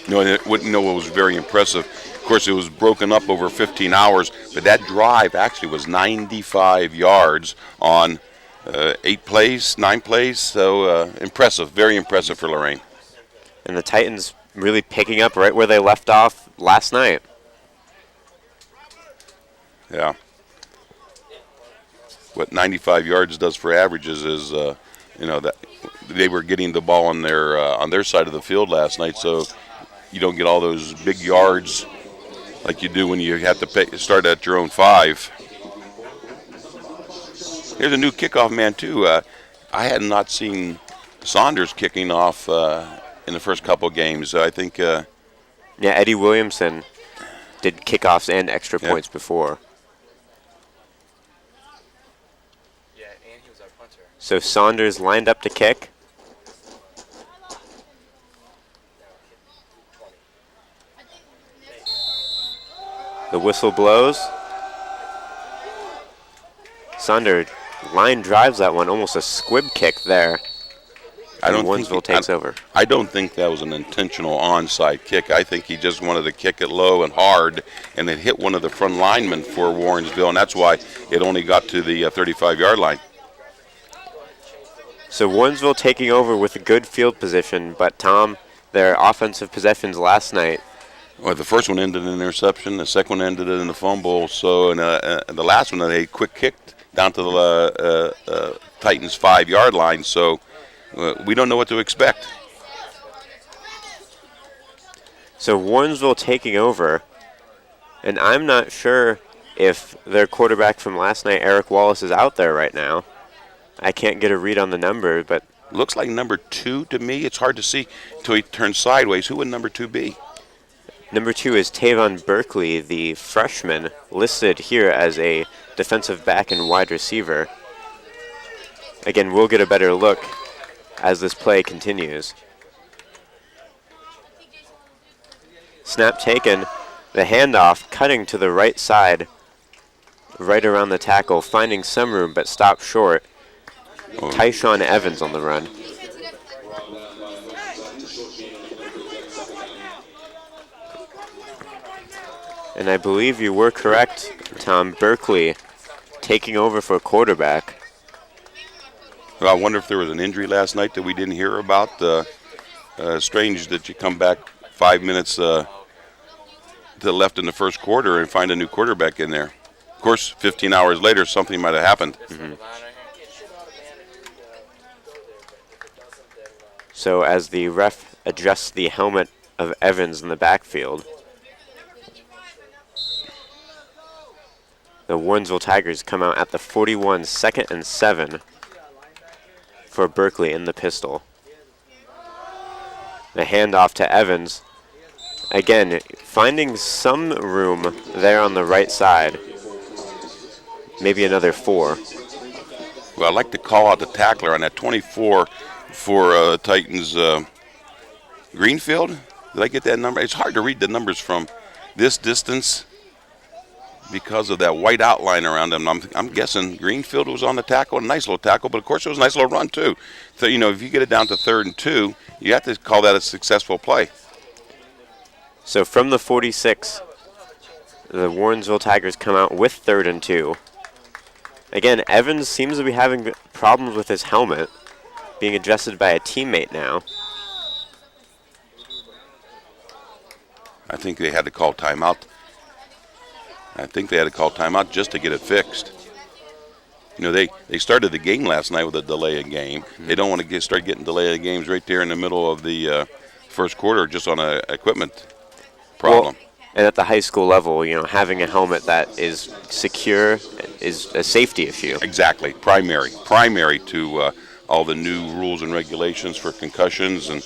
What was very impressive. Of course, it was broken up over 15 hours, but that drive actually was 95 yards on 9 plays. So impressive, very impressive for Lorain.
And the Titans really picking up right where they left off last night.
Yeah. What 95 yards does for averages is, that they were getting the ball on their side of the field last night, so you don't get all those big yards like you do when you have to start at your own 5. There's a new kickoff man too. I had not seen Saunders kicking off in the first couple games. So I think.
Eddie Williamson did kickoffs and extra points before.
And he was our punter.
So Saunders lined up to kick. The whistle blows. Saunders line drives that one, almost a squib kick there. Warrensville takes over.
I don't think that was an intentional onside kick. I think he just wanted to kick it low and hard, and it hit one of the front linemen for Warrensville, and that's why it only got to the 35-yard line.
So Warrensville taking over with a good field position, but Tom, their offensive possessions last night.
Well, the first one ended in an interception. The second one ended in a fumble. So, the last one, they quick kicked down to the Titans' 5-yard line. So, we don't know what to expect.
So Warrensville taking over, and I'm not sure if their quarterback from last night, Eric Wallace, is out there right now. I can't get a read on the number, but
looks like number 2 to me. It's hard to see until he turns sideways. Who would number 2 be?
Number 2 is Tavon Berkeley, the freshman, listed here as a defensive back and wide receiver. Again, we'll get a better look as this play continues. Snap taken, the handoff cutting to the right side, right around the tackle, finding some room but stopped short. Tyshawn Evans on the run. And I believe you were correct, Tom. Berkeley taking over for quarterback.
Well, I wonder if there was an injury last night that we didn't hear about. Strange that you come back 5 minutes to the left in the first quarter and find a new quarterback in there. Of course, 15 hours later, something might have happened.
Mm-hmm. So as the ref adjusts the helmet of Evans in the backfield, the Warrensville Tigers come out at the 41, 2nd and 7 for Berkeley in the pistol. The handoff to Evans. Again, finding some room there on the right side. Maybe another 4.
Well, I'd like to call out the tackler on that 24 for Titans Greenfield. Did I get that number? It's hard to read the numbers from this distance because of that white outline around him. I'm guessing Greenfield was on the tackle, a nice little tackle, but of course it was a nice little run too. So, if you get it down to 3rd and 2, you have to call that a successful play.
So from the 46, the Warrensville Tigers come out with 3rd and 2. Again, Evans seems to be having problems with his helmet, being adjusted by a teammate now.
I think they had to call timeout. Just to get it fixed. They started the game last night with a delay of game. They don't want to start getting delay of games right there in the middle of the first quarter just on an equipment problem.
Well, and at the high school level, having a helmet that is secure is a safety issue.
Exactly. Primary to all the new rules and regulations for concussions, and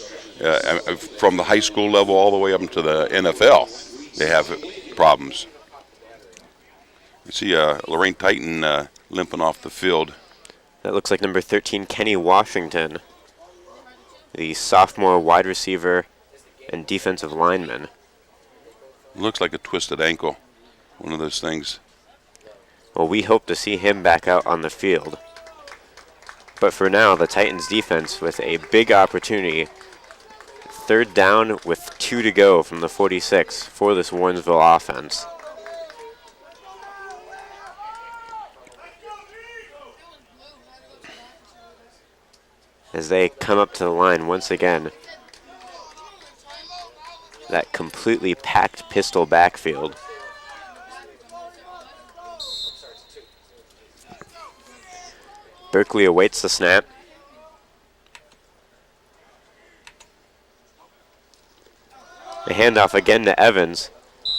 from the high school level all the way up into the NFL, they have problems. You see Lorain Titan limping off the field.
That looks like number 13, Kenny Washington, the sophomore wide receiver and defensive lineman.
Looks like a twisted ankle, one of those things.
Well, we hope to see him back out on the field. But for now, the Titans defense with a big opportunity. 3rd down with 2 to go from the 46 for this Warrensville offense. As they come up to the line once again. That completely packed pistol backfield. Berkeley awaits the snap. The handoff again to Evans,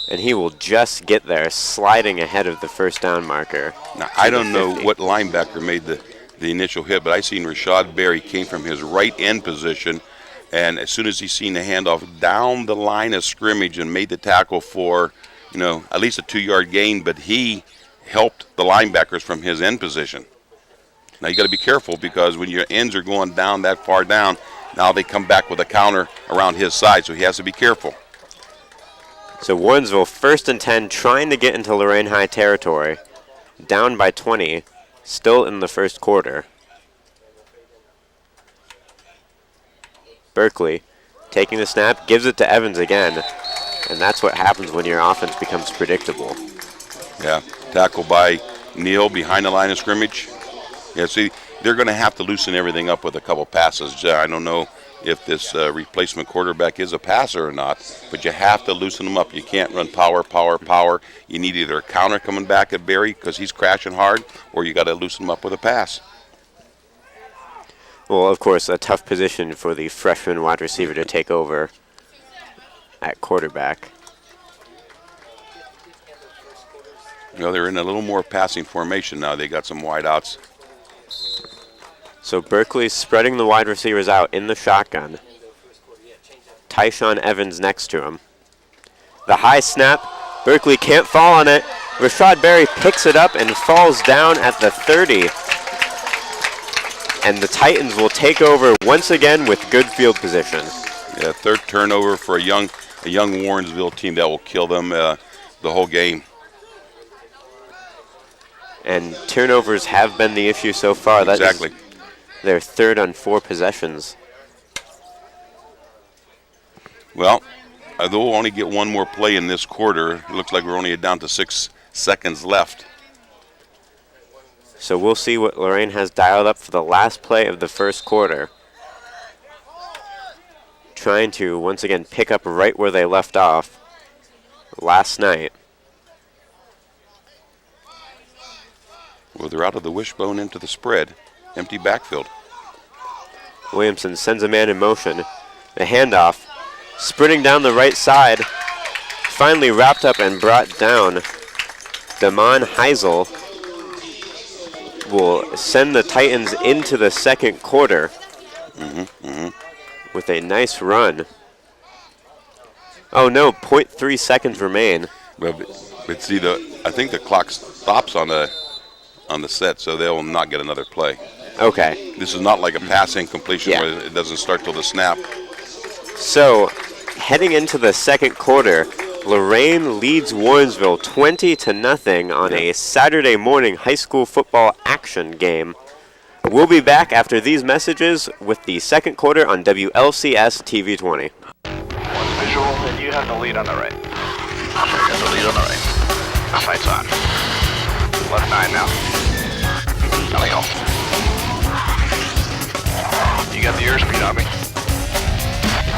and he will just get there, sliding ahead of the 1st down marker.
Now, I don't know what linebacker made the initial hit, but I seen Rashad Berry came from his right end position, and as soon as he seen the handoff down the line of scrimmage and made the tackle for, at least a 2-yard gain, but he helped the linebackers from his end position. Now you got to be careful because when your ends are going down that far down, now they come back with a counter around his side, so he has to be careful.
So Warrensville 1st and 10, trying to get into Lorain High territory, down by 20, still in the 1st quarter. Berkeley taking the snap, gives it to Evans again, and that's what happens when your offense becomes predictable.
Yeah, tackle by Neal behind the line of scrimmage. Yeah, see, they're going to have to loosen everything up with a couple passes. I don't know if this replacement quarterback is a passer or not, but you have to loosen them up. You can't run power. You need either a counter coming back at Berry because he's crashing hard, or you got to loosen them up with a pass.
Well, of course, a tough position for the freshman wide receiver to take over at quarterback.
They're in a little more passing formation now. They got some wide outs.
So Berkeley's spreading the wide receivers out in the shotgun. Tyshawn Evans next to him. The high snap. Berkeley can't fall on it. Rashad Berry picks it up and falls down at the 30. And the Titans will take over once again with good field position.
Yeah, 3rd turnover for a young Warrensville team that will kill them the whole game.
And turnovers have been the issue so far.
Exactly.
That is their 3rd on 4 possessions.
Well, they'll only get one more play in this quarter. It looks like we're only down to 6 seconds left.
So we'll see what Lorain has dialed up for the last play of the 1st quarter. Trying to, once again, pick up right where they left off last night.
Well, they're out of the wishbone into the spread. Empty backfield.
Williamson sends a man in motion. The handoff. Sprinting down the right side. Finally wrapped up and brought down. Damon Heisel will send the Titans into the 2nd quarter with a nice run.
Oh no, 0.3 seconds remain.
But see, I think the clock stops on the set, so they will not get another play.
Okay.
This is not like a pass incompletion
Yeah.
where it doesn't start till the snap.
So, heading into the second quarter, Lorain leads Warrensville 20-0 on a Saturday morning high school football action game. We'll be back after these messages with the second quarter on WLCS TV 20.
One visual, and you have the lead on the right. You have the lead on the right. Sights on. Left 9 now. Coming home. You got the airspeed on me.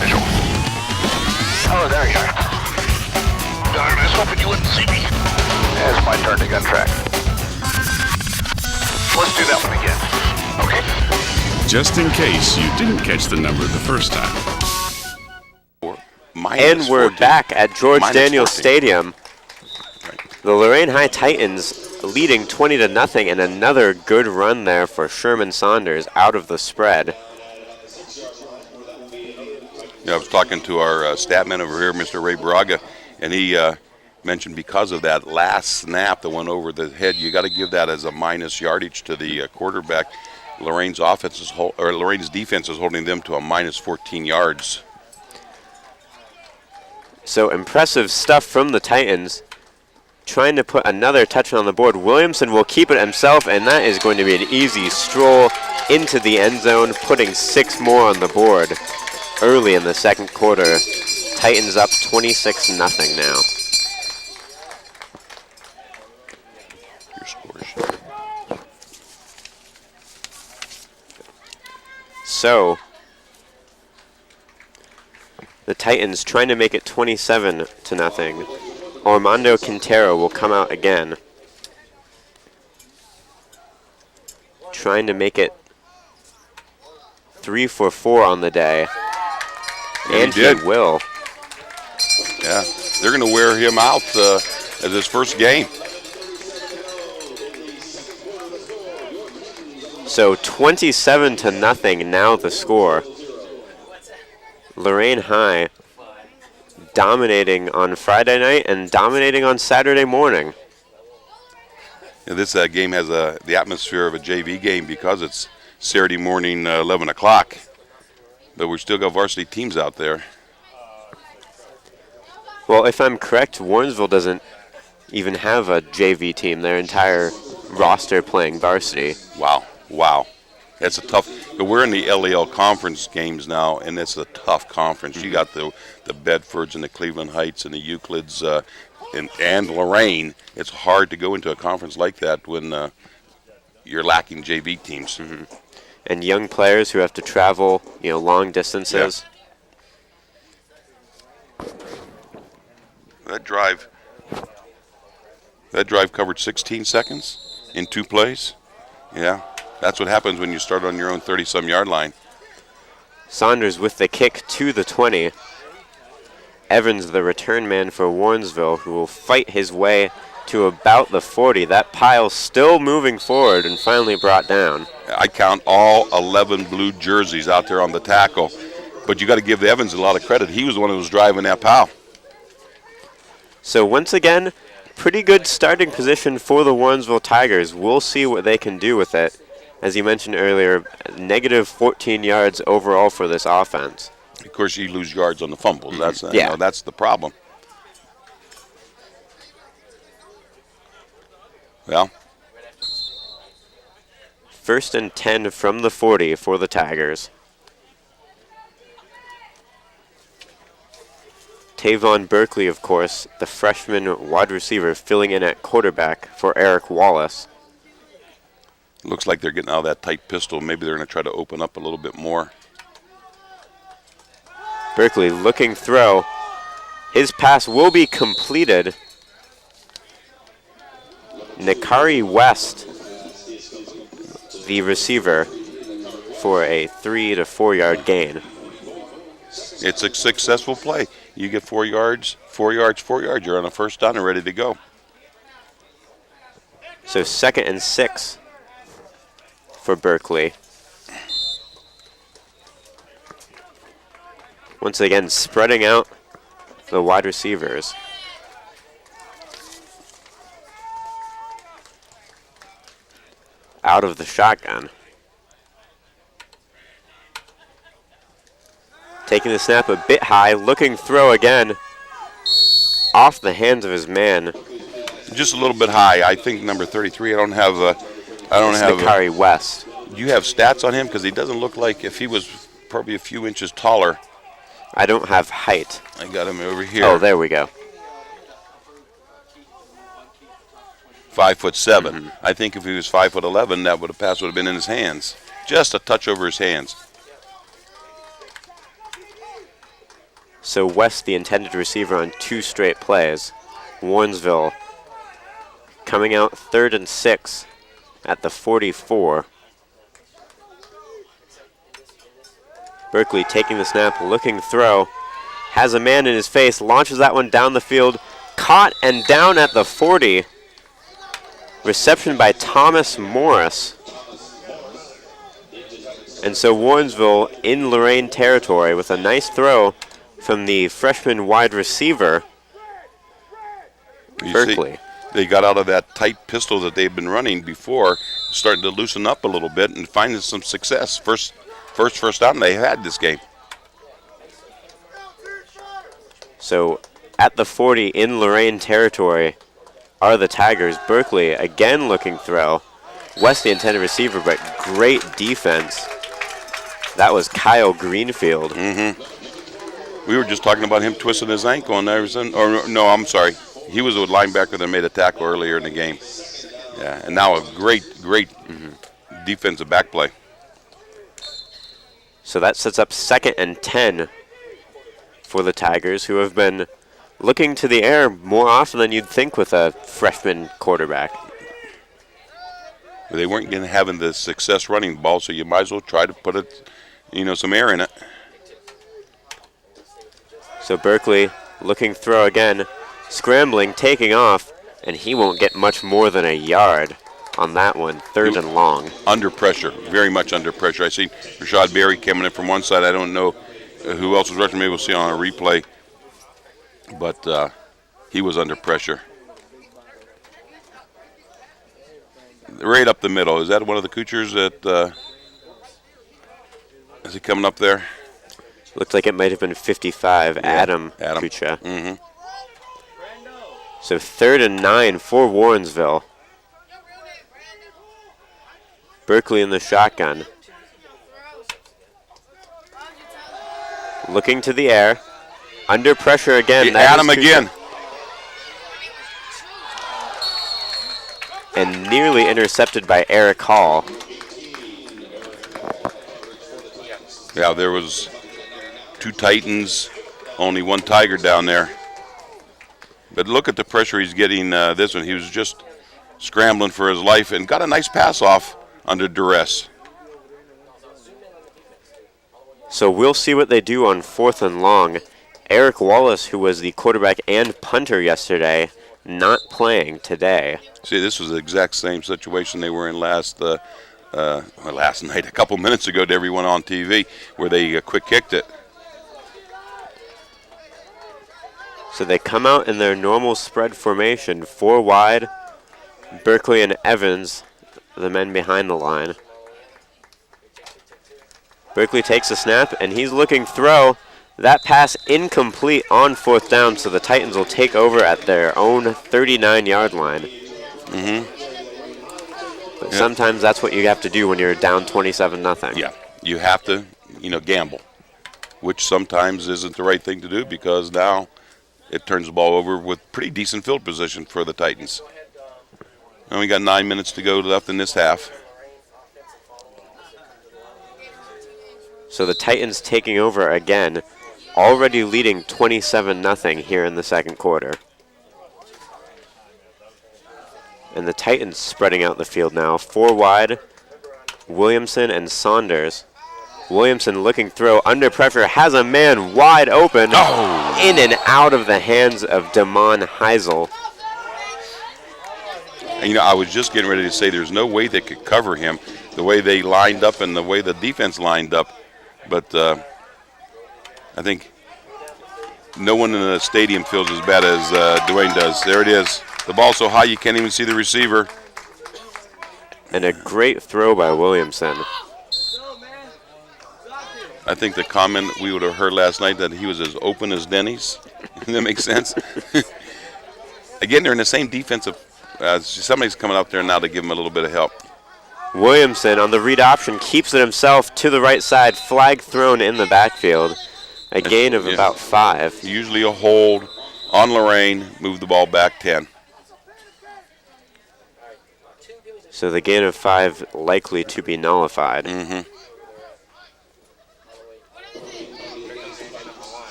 Visual. Oh, there you are. Darn, I was hoping you wouldn't see me. It's my turn to gun track. Let's do that one again. Okay?
Just in case you didn't catch the number the first time.
And we're
14.
back at George
Minus
Daniels
14.
Stadium. The Lorain High Titans leading 20-0, and another good run there for Sherman Saunders out of the spread.
Yeah, I was talking to our stat man over here, Mr. Ray Braga, and he mentioned because of that last snap that went over the head, you got to give that as a minus yardage to the quarterback. Lorain's Lorain's defense is holding them to a minus 14 yards.
So impressive stuff from the Titans. Trying to put another touchdown on the board. Williamson will keep it himself, and that is going to be an easy stroll into the end zone, putting 6 more on the board early in the second quarter. Titans up 26-0 now.
Your scores.
So the Titans trying to make it 27-0. Armando Quintero will come out again, trying to make it 3 for 4 on the day. And he will.
Yeah, they're going to wear him out as his first game.
So 27-0 now the score. Lorain High dominating on Friday night and dominating on Saturday morning.
Yeah, this game has the atmosphere of a JV game because it's Saturday morning, 11 o'clock. But we still got varsity teams out there.
Well, if I'm correct, Warrensville doesn't even have a JV team. Their entire roster playing varsity.
Wow. It's a tough, but we're in the LEL conference games now, and it's a tough conference. You got the Bedfords and the Cleveland Heights and the Euclids and Lorain. It's hard to go into a conference like that when you're lacking JV teams.
Mm-hmm. And young players who have to travel, long distances.
Yeah. That drive covered 16 seconds in 2 plays. Yeah. That's what happens when you start on your own 30-some yard line.
Saunders with the kick to the 20. Evans, the return man for Warrensville, who will fight his way to about the 40. That pile still moving forward and finally brought down.
I count all 11 blue jerseys out there on the tackle, but you got to give Evans a lot of credit. He was the one who was driving that pile.
So once again, pretty good starting position for the Warrensville Tigers. We'll see what they can do with it. As you mentioned earlier, negative 14 yards overall for this offense.
Of course, you lose yards on the fumbles. That's that's the problem. Well,
1st and 10 from the 40 for the Tigers. Tavon Berkeley, of course, the freshman wide receiver, filling in at quarterback for Eric Wallace.
looks like they're getting out of that tight pistol. Maybe they're going to try to open up a little bit more.
Berkeley looking throw. His pass will be completed. Nikari West, the receiver, for a 3 to 4 yard gain.
It's a successful play. You get 4 yards, 4 yards, 4 yards. You're on a first down and ready to go.
So 2nd and 6 for Berkeley. Once again, spreading out the wide receivers. Out of the shotgun. Taking the snap a bit high, looking throw again. Off the hands of his man.
Just a little bit high. I think number 33. I don't have.
Nakari West.
Do you have stats on him? Because he doesn't look like if he was probably a few inches taller.
I don't have height.
I got him over here.
Oh, there we go.
5'7". I think if he was 5'11", that pass would have been in his hands. Just a touch over his hands.
So West, the intended receiver on 2 straight plays. Warrensville coming out 3rd and 6 at the 44. Berkeley taking the snap, looking throw. Has a man in his face, launches that one down the field. Caught and down at the 40. Reception by Thomas Morris. And so Warrensville in Lorain territory with a nice throw from the freshman wide receiver, Berkeley.
They got out of that tight pistol that they've been running before, starting to loosen up a little bit and finding some success. First down they had this game.
So at the 40 in Lorain territory are the Tigers. Berkeley again looking throw. West the intended receiver, but great defense. That was Kyle Greenfield.
We were just talking about him twisting his ankle and everything. Or no, I'm sorry. He was a linebacker that made a tackle earlier in the game. Yeah, and now a great defensive back play.
So that sets up 2nd and 10 for the Tigers, who have been looking to the air more often than you'd think with a freshman quarterback.
They weren't having the success running the ball, so you might as well try to put it, some air in it.
So Berkeley looking throw again, scrambling, taking off, and he won't get much more than a yard on that one, 3rd and long.
Under pressure, very much under pressure. I see Rashad Berry coming in from one side. I don't know who else was rushing. Maybe we'll see on a replay. But he was under pressure. Right up the middle. Is that one of the Kuchers that is he coming up there?
Looks like it might have been 55, yeah, Adam Kucha. So 3rd and 9 for Warrensville. Berkeley in the shotgun. Looking to the air. Under pressure again.
Adam again.
And nearly intercepted by Eric Hall.
Yeah, there was 2 Titans, only 1 Tiger down there. But look at the pressure he's getting this one. He was just scrambling for his life and got a nice pass off under duress.
So we'll see what they do on 4th and long. Eric Wallace, who was the quarterback and punter yesterday, not playing today.
See, this was the exact same situation they were in last night, a couple minutes ago to everyone on TV, where they quick kicked it.
So they come out in their normal spread formation, 4 wide. Berkeley and Evans, the men behind the line. Berkeley takes a snap, and he's looking throw. That pass incomplete on 4th down, so the Titans will take over at their own 39-yard line. But sometimes that's what you have to do when you're down 27-0.
Yeah, you have to, gamble, which sometimes isn't the right thing to do because now it turns the ball over with pretty decent field position for the Titans. And we got 9 minutes to go left in this half.
So the Titans taking over again, already leading 27-0 here in the 2nd quarter. And the Titans spreading out the field now, 4 wide, Williamson and Saunders. Williamson looking throw, under pressure, has a man wide open, in and out of the hands of Damon Heisel.
And, I was just getting ready to say there's no way they could cover him the way they lined up and the way the defense lined up. But I think no one in the stadium feels as bad as Dwayne does. There it is. The ball's so high you can't even see the receiver.
And a great throw by Williamson.
I think the comment we would have heard last night that he was as open as Denny's. That makes sense. Again, they're in the same defensive. Somebody's coming out there now to give him a little bit of help.
Williamson on the read option keeps it himself to the right side. Flag thrown in the backfield. A gain of about 5.
Usually a hold on Lorain, move the ball back 10.
So the gain of 5 likely to be nullified.
Mm-hmm.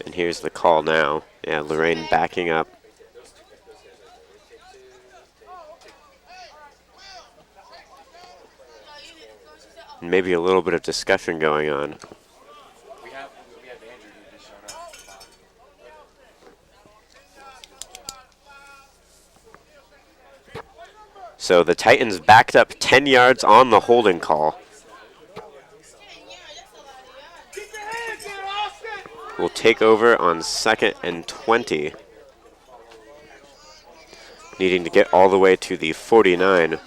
And here's the call now. Yeah, Lorain backing up. Maybe a little bit of discussion going on. So the Titans backed up 10 yards on the holding call. Will take over on 2nd and 20. Needing to get all the way to the 49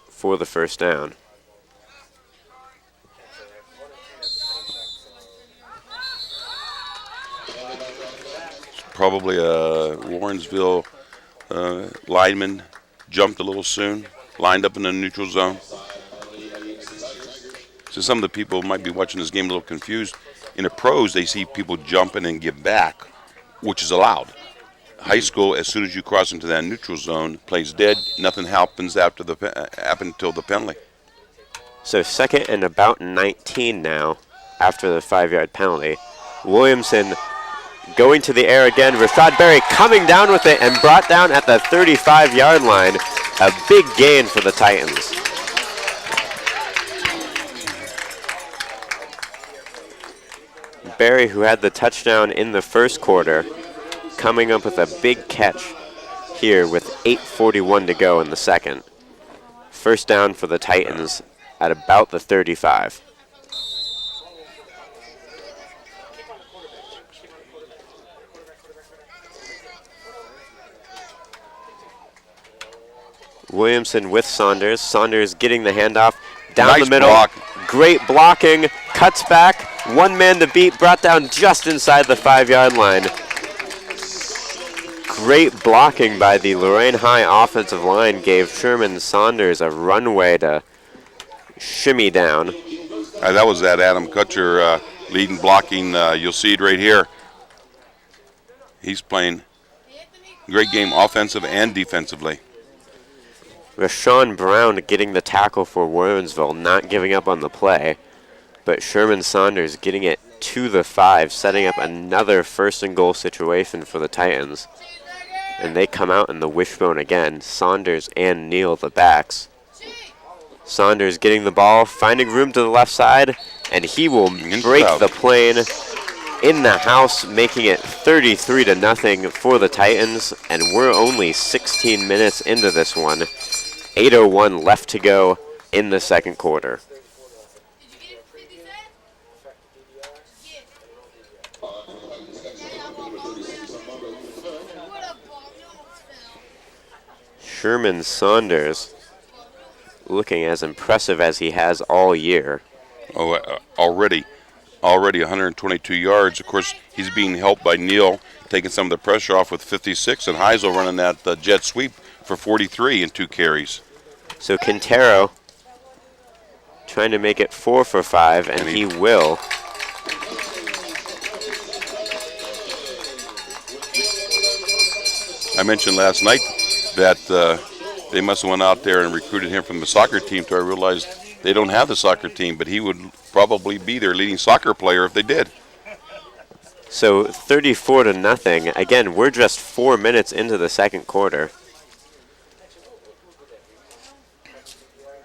for the first down.
Probably a Warrensville lineman jumped a little soon, lined up in the neutral zone. So some of the people might be watching this game a little confused. In the pros, they see people jumping and give back, which is allowed. High school, as soon as you cross into that neutral zone, plays dead. Nothing happens until the penalty.
So 2nd and about 19 now after the 5-yard penalty. Williamson going to the air again. Rashad Berry coming down with it and brought down at the 35-yard line. A big gain for the Titans. Berry, who had the touchdown in the first quarter, coming up with a big catch here with 8:41 to go in the second. First down for the Titans at about the 35. Williamson with Saunders. Saunders getting the handoff down the middle.
Block.
Great blocking. Cuts back. One man to beat. Brought down just inside the 5-yard line. Great blocking by the Lorain High offensive line gave Sherman Saunders a runway to shimmy down.
That was that Adam Kutcher leading blocking. You'll see it right here. He's playing great game offensive and defensively.
Rashawn Brown getting the tackle for Warrensville, not giving up on the play. But Sherman Saunders getting it to the 5, setting up another 1st and goal situation for the Titans. And they come out in the wishbone again, Saunders and Neal, the backs. Saunders getting the ball, finding room to the left side, and he will break the plane in the house, making it 33-0 for the Titans. And we're only 16 minutes into this one. 8:01 left to go in the second quarter. Sherman Saunders looking as impressive as he has all year.
Oh, already 122 yards. Of course, he's being helped by Neal, taking some of the pressure off with 56, and Heisel running that jet sweep for 43 and 2 carries.
So Quintero trying to make it 4 for 5, and he will.
I mentioned last night that they must have went out there and recruited him from the soccer team, so I realized they don't have the soccer team, but he would probably be their leading soccer player if they did.
So 34-0. Again, we're just 4 minutes into the second quarter.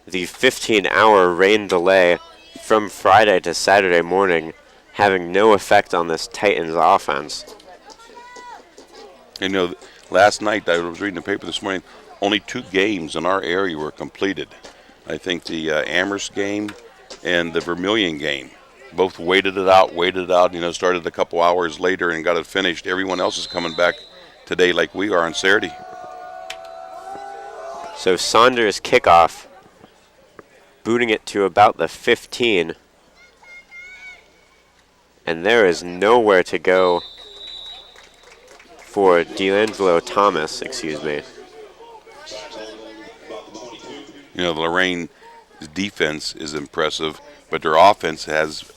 The 15-hour rain delay from Friday to Saturday morning having no effect on this Titans offense.
You know, last night, I was reading the paper this morning, only 2 games in our area were completed. I think the Amherst game and the Vermilion game. both waited it out, started a couple hours later and got it finished. Everyone else is coming back today like we are on Saturday.
So Saunders kickoff, booting it to about the 15. And there is nowhere to go for D'Angelo Thomas, excuse me.
Lorain's defense is impressive, but their offense has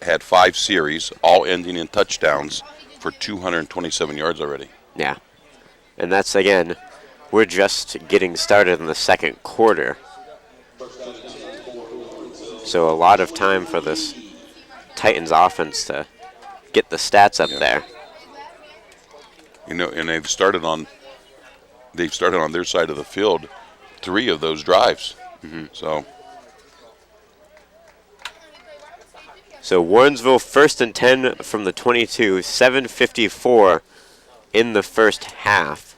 had 5 series, all ending in touchdowns for 227 yards already.
Yeah. And that's, again, we're just getting started in the second quarter. So a lot of time for this Titans offense to get the stats up there.
And they've started on their side of the field 3 of those drives.
So Warrensville 1st and 10 from the 22, 7:54 in the first half.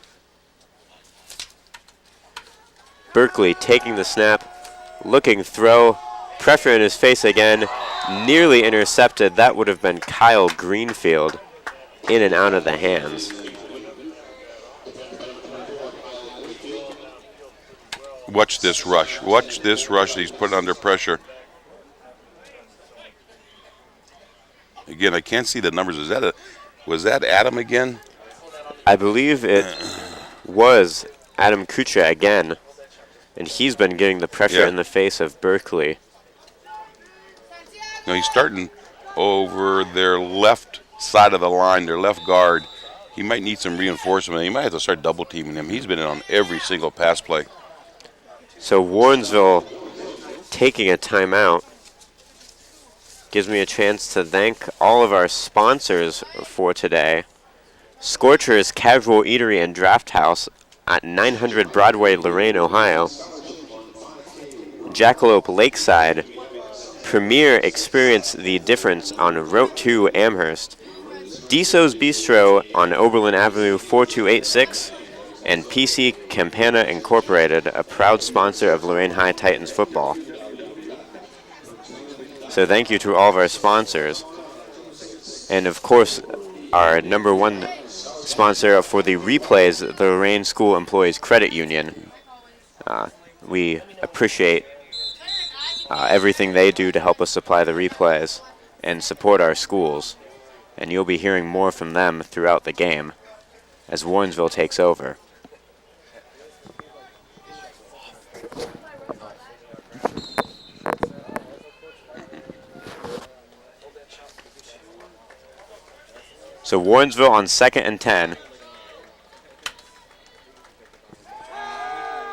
Berkeley taking the snap, looking throw, pressure in his face again, nearly intercepted. That would have been Kyle Greenfield, in and out of the hands.
Watch this rush. Watch this rush. He's put under pressure. Again, I can't see the numbers. Was that Adam again?
I believe it was Adam Kucha again, and he's been getting the pressure in the face of Berkeley.
He's starting over their left side of the line, their left guard. He might need some reinforcement. He might have to start double teaming him. He's been in on every single pass play.
So Warrensville taking a timeout gives me a chance to thank all of our sponsors for today. Scorcher's Casual Eatery and Draft House at 900 Broadway, Lorain, Ohio. Jackalope Lakeside. Premier Experience the Difference on Route 2 Amherst. Diso's Bistro on Oberlin Avenue 4286. And PC Campana Incorporated, a proud sponsor of Lorain High Titans football. So thank you to all of our sponsors. And of course, our number one sponsor for the replays, the Lorain School Employees Credit Union. We appreciate everything they do to help us supply the replays and support our schools. And you'll be hearing more from them throughout the game as Warrensville takes over. So Warrensville on 2nd and 10.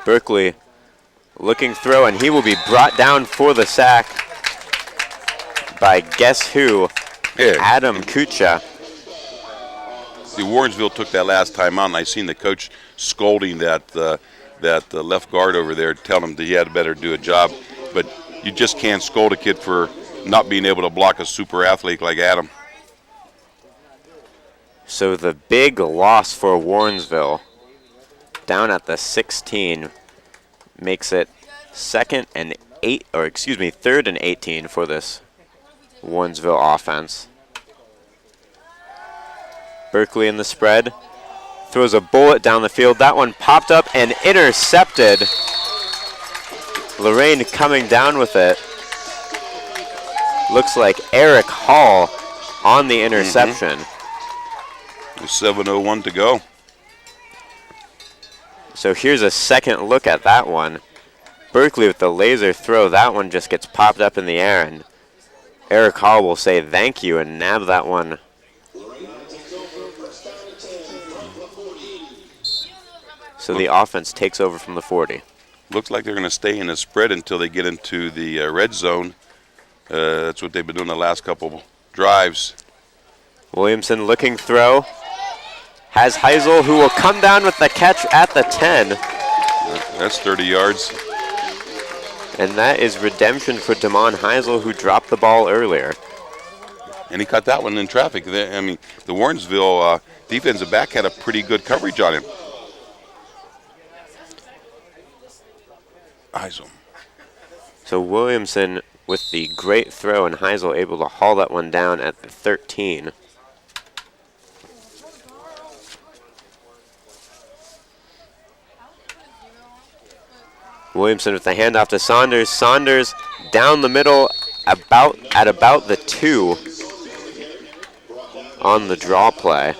Berkeley looking throw, and he will be brought down for the sack by guess who? Adam Kucha.
See, Warrensville took that last time out, and I seen the coach scolding that left guard over there, telling him that he had better do a job. But you just can't scold a kid for not being able to block a super athlete like Adam.
So the big loss for Warrensville down at the 16 makes it 3rd and 18 for this Warrensville offense. Berkeley in the spread, throws a bullet down the field. That one popped up and intercepted. Lorain coming down with it. Looks like Eric Hall on the interception.
7:01 to go.
So here's a second look at that one. Berkeley with the laser throw. That one just gets popped up in the air, and Eric Hall will say thank you and nab that one. So the offense takes over from the 40.
Looks like they're going to stay in the spread until they get into the red zone. That's what they've been doing the last couple drives.
Williamson looking throw. Has Heisel, who will come down with the catch at the 10.
That's 30 yards.
And that is redemption for Damon Heisel, who dropped the ball earlier.
And he caught that one in traffic. I mean, the Warrensville defensive back had a pretty good coverage on him. Heisel.
So Williamson with the great throw, and Heisel able to haul that one down at the 13. Williamson with the handoff to Saunders. Saunders down the middle at about the 2 on the draw play.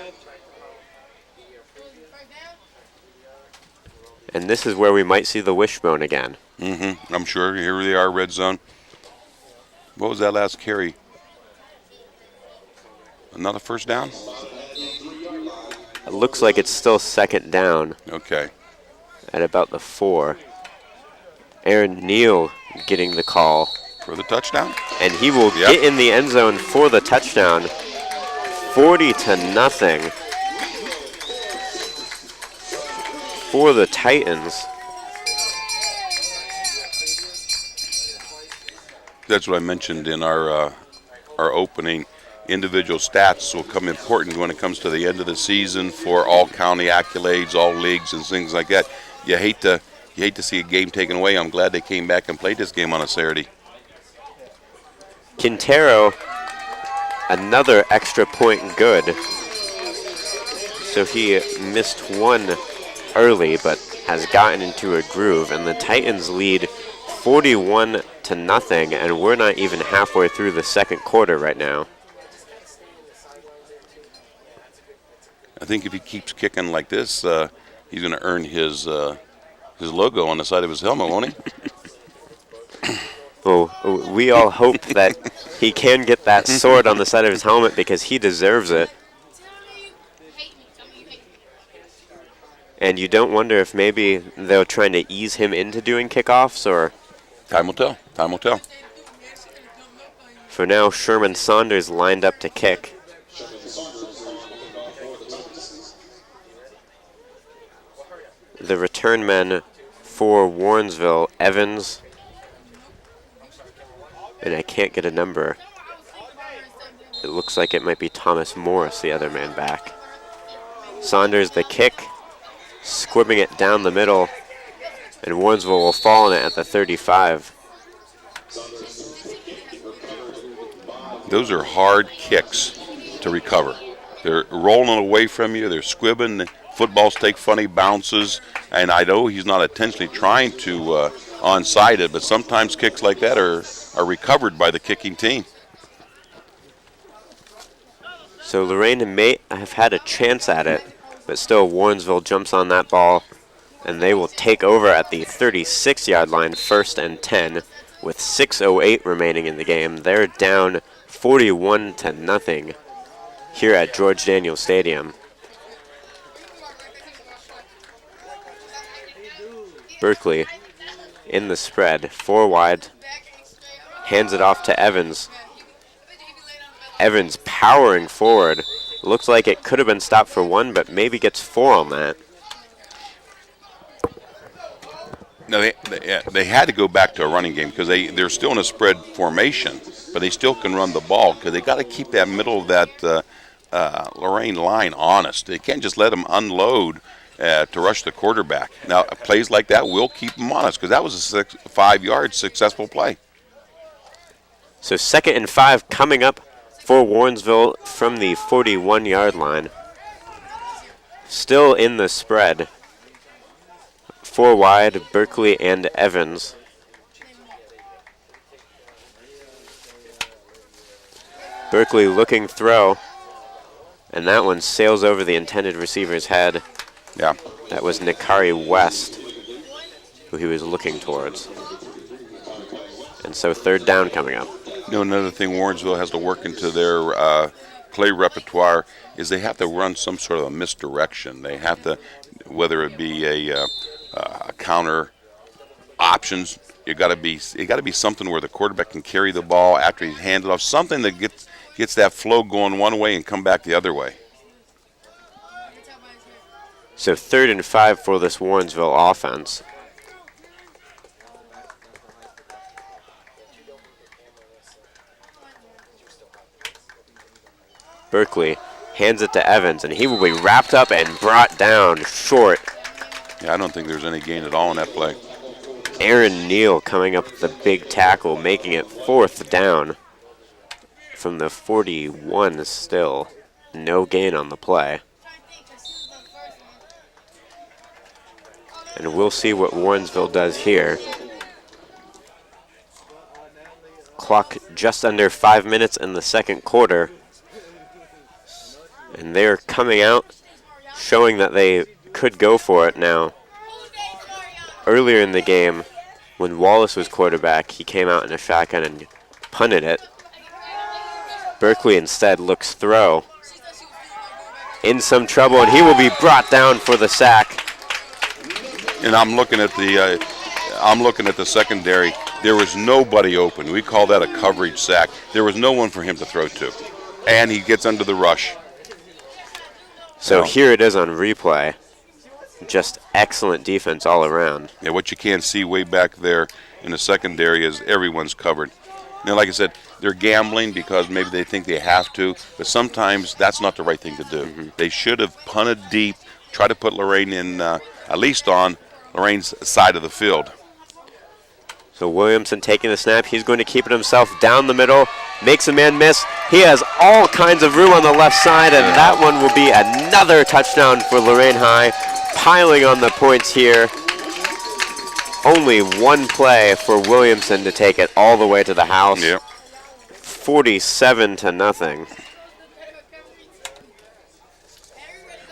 And this is where we might see the wishbone again.
I'm sure. Here they are, red zone. What was that last carry? Another first down?
It looks like it's still second down.
Okay.
At about the 4. Aaron Neal getting the call.
For the touchdown?
And he will get in the end zone for the touchdown. 40-0 for the Titans.
That's what I mentioned in our opening. Individual stats will come important when it comes to the end of the season for all county accolades, all leagues, and things like that. You hate to see a game taken away. I'm glad they came back and played this game on a Saturday.
Quintero, another extra point good. So he missed one early, but has gotten into a groove, and the Titans lead 41-0, and we're not even halfway through the second quarter right now.
I think if he keeps kicking like this, he's going to earn his logo on the side of his helmet, won't he?
Well, we all hope that he can get that sword on the side of his helmet because he deserves it. And you don't wonder if maybe they're trying to ease him into doing kickoffs, or...
Time will tell. Time will tell.
For now, Sherman Saunders lined up to kick. The return men for Warrensville, Evans, and I can't get a number. It looks like it might be Thomas Morris, the other man back. Saunders the kick, squibbing it down the middle, and Warrensville will fall on it at the 35.
Those are hard kicks to recover. They're rolling away from you. They're squibbing. Footballs take funny bounces, and I know he's not intentionally trying to onside it, but sometimes kicks like that are recovered by the kicking team.
So Lorain may have had a chance at it, but still Warrensville jumps on that ball, and they will take over at the 36-yard line, 1st and 10, with 6:08 remaining in the game. They're down 41-0 here at George Daniels Stadium. Berkeley in the spread, 4 wide, hands it off to Evans. Evans powering forward. Looks like it could have been stopped for 1, but maybe gets 4 on that.
No, they had to go back to a running game because they're still in a spread formation, but they still can run the ball because they got to keep that middle of that Lorain line honest. They can't just let them unload to rush the quarterback. Now, plays like that will keep them honest because that was a 5-yard successful play.
So 2nd and 5 coming up for Warrensville from the 41-yard line. Still in the spread. 4 wide, Berkeley and Evans. Berkeley looking throw, and that one sails over the intended receiver's head.
Yeah.
That was Nikari West, who he was looking towards. And so 3rd down coming up.
You know, another thing Warrensville has to work into their play repertoire is they have to run some sort of a misdirection. They have to, whether it be a counter options, it got to be something where the quarterback can carry the ball after he's handed off, something that gets that flow going one way and come back the other way.
So 3rd and 5 for this Warrensville offense. Berkeley hands it to Evans, and he will be wrapped up and brought down short.
Yeah, I don't think there's any gain at all in that play.
Aaron Neal coming up with the big tackle, making it 4th down from the 41 still. No gain on the play. And we'll see what Warrensville does here. Clock just under 5 minutes in the second quarter. And they're coming out, showing that they could go for it now. Earlier in the game, when Wallace was quarterback, he came out in a shotgun and punted it. Berkeley instead looks throw. In some trouble, and he will be brought down for the sack.
And I'm looking at the secondary. There was nobody open. We call that a coverage sack. There was no one for him to throw to. And he gets under the rush.
So here it is on replay. Just excellent defense all around.
Yeah, what you can't see way back there in the secondary is everyone's covered. Now, like I said, they're gambling because maybe they think they have to, but sometimes that's not the right thing to do. They should have punted deep, try to put Lorain in, at least on Lorain's side of the field.
So Williamson taking the snap. He's going to keep it himself down the middle. Makes a man miss. He has all kinds of room on the left side, and that one will be another touchdown for Lorain High. Piling on the points here. Only one play for Williamson to take it all the way to the house. 47-0.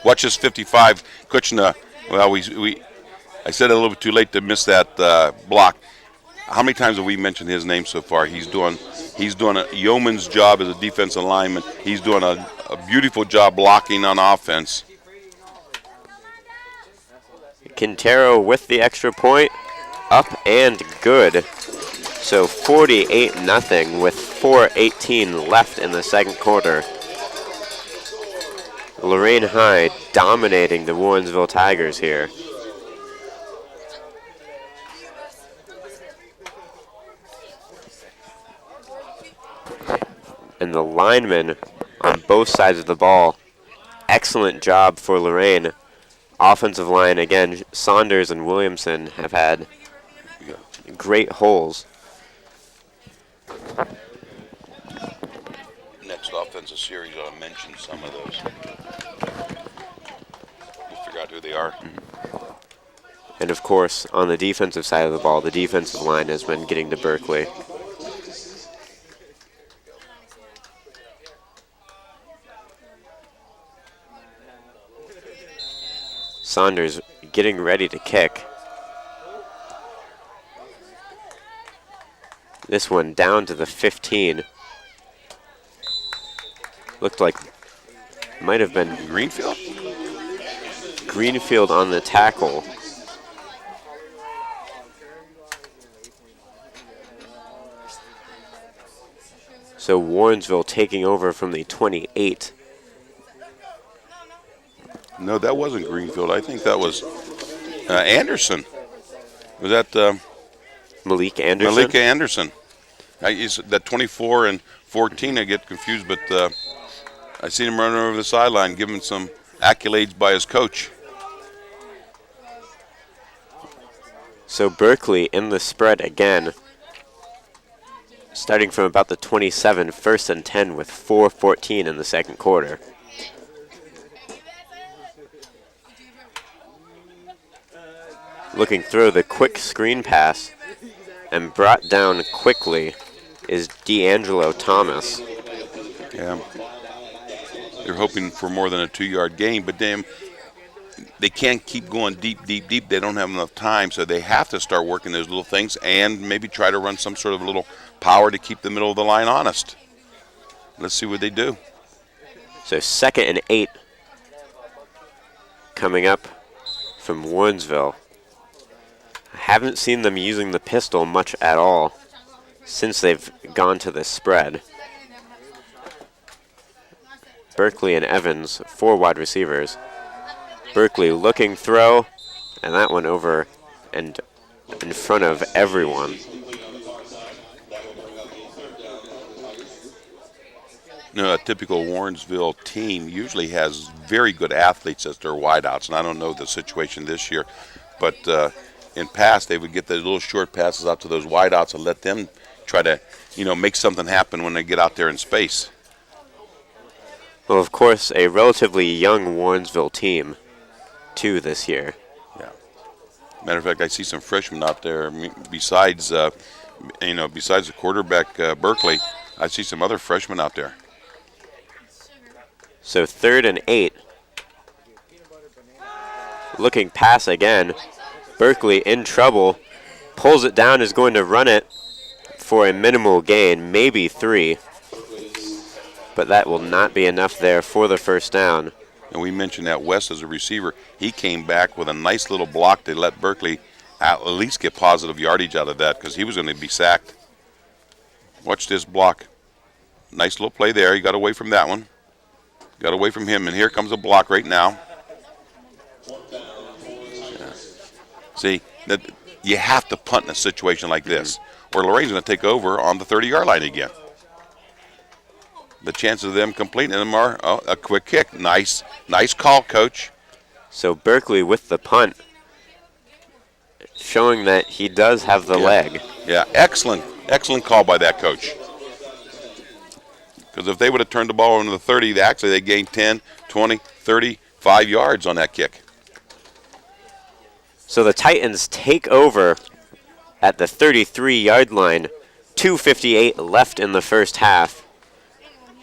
Watch this 55. Kuchna, well, I said it a little bit too late to miss that block. How many times have we mentioned his name so far? He's doing a yeoman's job as a defensive lineman. He's doing a beautiful job blocking on offense.
Quintero with the extra point, up and good. So 48-0 with 4:18 left in the second quarter. Lorain High dominating the Warrensville Tigers here. And the linemen on both sides of the ball, excellent job for Lorain. Offensive line, again, Saunders and Williamson have had great holes.
Next offensive series, I'll mention some of those. We'll figure out who they are.
And of course, on the defensive side of the ball, the defensive line has been getting to Berkeley. Saunders getting ready to kick. This one down to the 15. Looked like might have been
Greenfield.
Greenfield on the tackle. So Warrensville taking over from the 28.
No, that wasn't Greenfield. I think that was Anderson. Was that
Malik Anderson?
Malik Anderson. That 24 and 14, I get confused, but I seen him running over the sideline, giving some accolades by his coach.
So Berkeley in the spread again. Starting from about the 27, 1st and 10 with 4:14 in the second quarter. Looking through the quick screen pass and brought down quickly is D'Angelo Thomas.
Yeah. They're hoping for more than a 2-yard gain, but they can't keep going deep. They don't have enough time, so they have to start working those little things and maybe try to run some sort of little power to keep the middle of the line honest. Let's see what they do.
So 2nd and 8 coming up from Warrensville. I haven't seen them using the pistol much at all since they've gone to this spread. Berkeley and Evans, 4 wide receivers. Berkeley looking throw, and that one over and in front of everyone.
A typical Warrensville team usually has very good athletes as their wideouts, and I don't know the situation this year, but in past, they would get the little short passes out to those wideouts and let them try to, make something happen when they get out there in space.
Well, of course, a relatively young Warrensville team, too, this year.
Yeah. Matter of fact, I see some freshmen out there besides, besides the quarterback, Berkeley. I see some other freshmen out there.
So 3rd and 8. Looking pass again. Berkeley in trouble. Pulls it down, is going to run it for a minimal gain, maybe 3. But that will not be enough there for the first down.
And we mentioned that West as a receiver. He came back with a nice little block to let Berkeley at least get positive yardage out of that because he was going to be sacked. Watch this block. Nice little play there. He got away from that one. Got away from him, and here comes a block right now. Yeah. See, that you have to punt in a situation like this, or Lorain's going to take over on the 30-yard line again. The chances of them completing them are a quick kick. Nice call, Coach.
So Berkeley with the punt, showing that he does have the leg.
Yeah, excellent call by that coach. Because if they would have turned the ball into the 30, they gained 10, 20, 35 yards on that kick.
So the Titans take over at the 33-yard line. 2:58 left in the first half.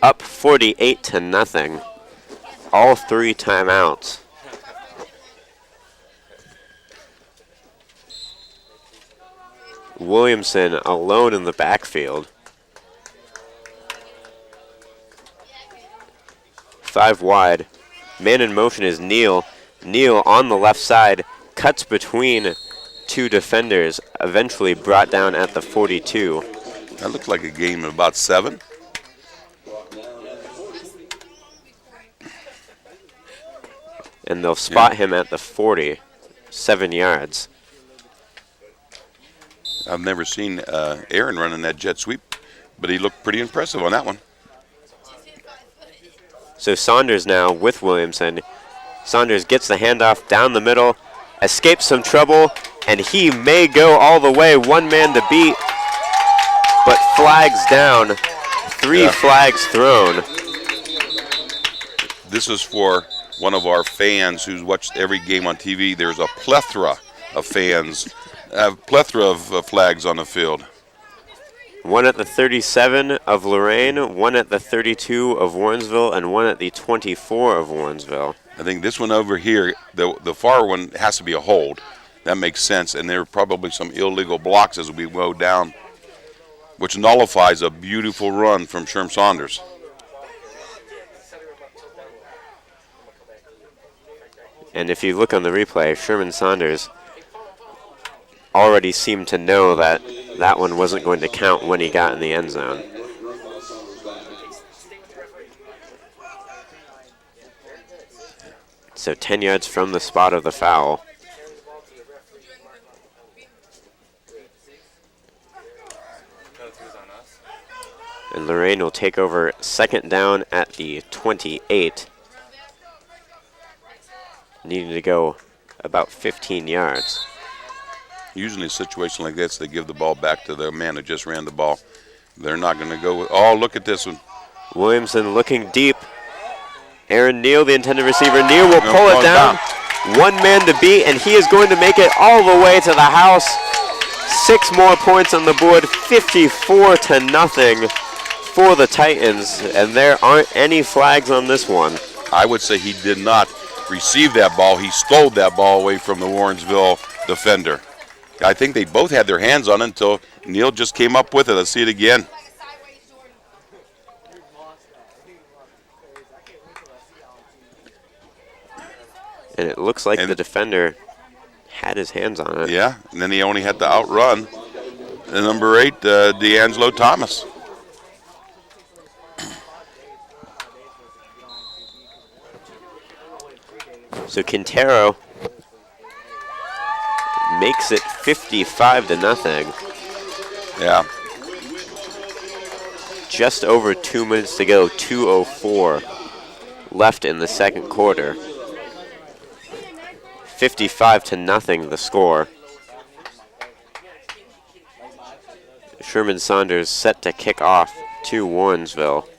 Up 48-0. All 3 timeouts. Williamson alone in the backfield. 5 wide. Man in motion is Neal. Neal on the left side, cuts between 2 defenders, eventually brought down at the 42.
That looked like a game of about 7.
And they'll spot him at the 40, 7 yards.
I've never seen Aaron running that jet sweep, but he looked pretty impressive on that one.
So Saunders now with Williamson. Saunders gets the handoff down the middle, escapes some trouble, and he may go all the way. 1 man to beat, but flags down. 3 flags thrown.
This is for one of our fans who's watched every game on TV. There's a plethora of fans, a plethora of flags on the field.
1 at the 37 of Lorain, 1 at the 32 of Warrensville, and 1 at the 24 of Warrensville.
I think this one over here, the far one has to be a hold. That makes sense, and there are probably some illegal blocks as we go down, which nullifies a beautiful run from Sherm Saunders.
And if you look on the replay, Sherman Saunders already seemed to know that that one wasn't going to count when he got in the end zone. So 10 yards from the spot of the foul. And Lorain will take over 2nd down at the 28. Needing to go about 15 yards.
Usually in a situation like this, they give the ball back to the man who just ran the ball. They're not going to go with, oh, look at this one.
Williamson looking deep. Aaron Neal, the intended receiver. Neal will pull it down. 1 man to beat, and he is going to make it all the way to the house. 6 more points on the board, 54-0 for the Titans, and there aren't any flags on this one.
I would say he did not receive that ball. He stole that ball away from the Warrensville defender. I think they both had their hands on it until Neal just came up with it. Let's see it again.
And it looks like the defender had his hands on it.
Yeah, and then he only had to outrun the number 8, D'Angelo Thomas.
So Quintero makes it 55-0.
Yeah.
Just over 2 minutes to go, 2:04 left in the second quarter. 55-0 the score. Sherman Saunders set to kick off to Warrensville.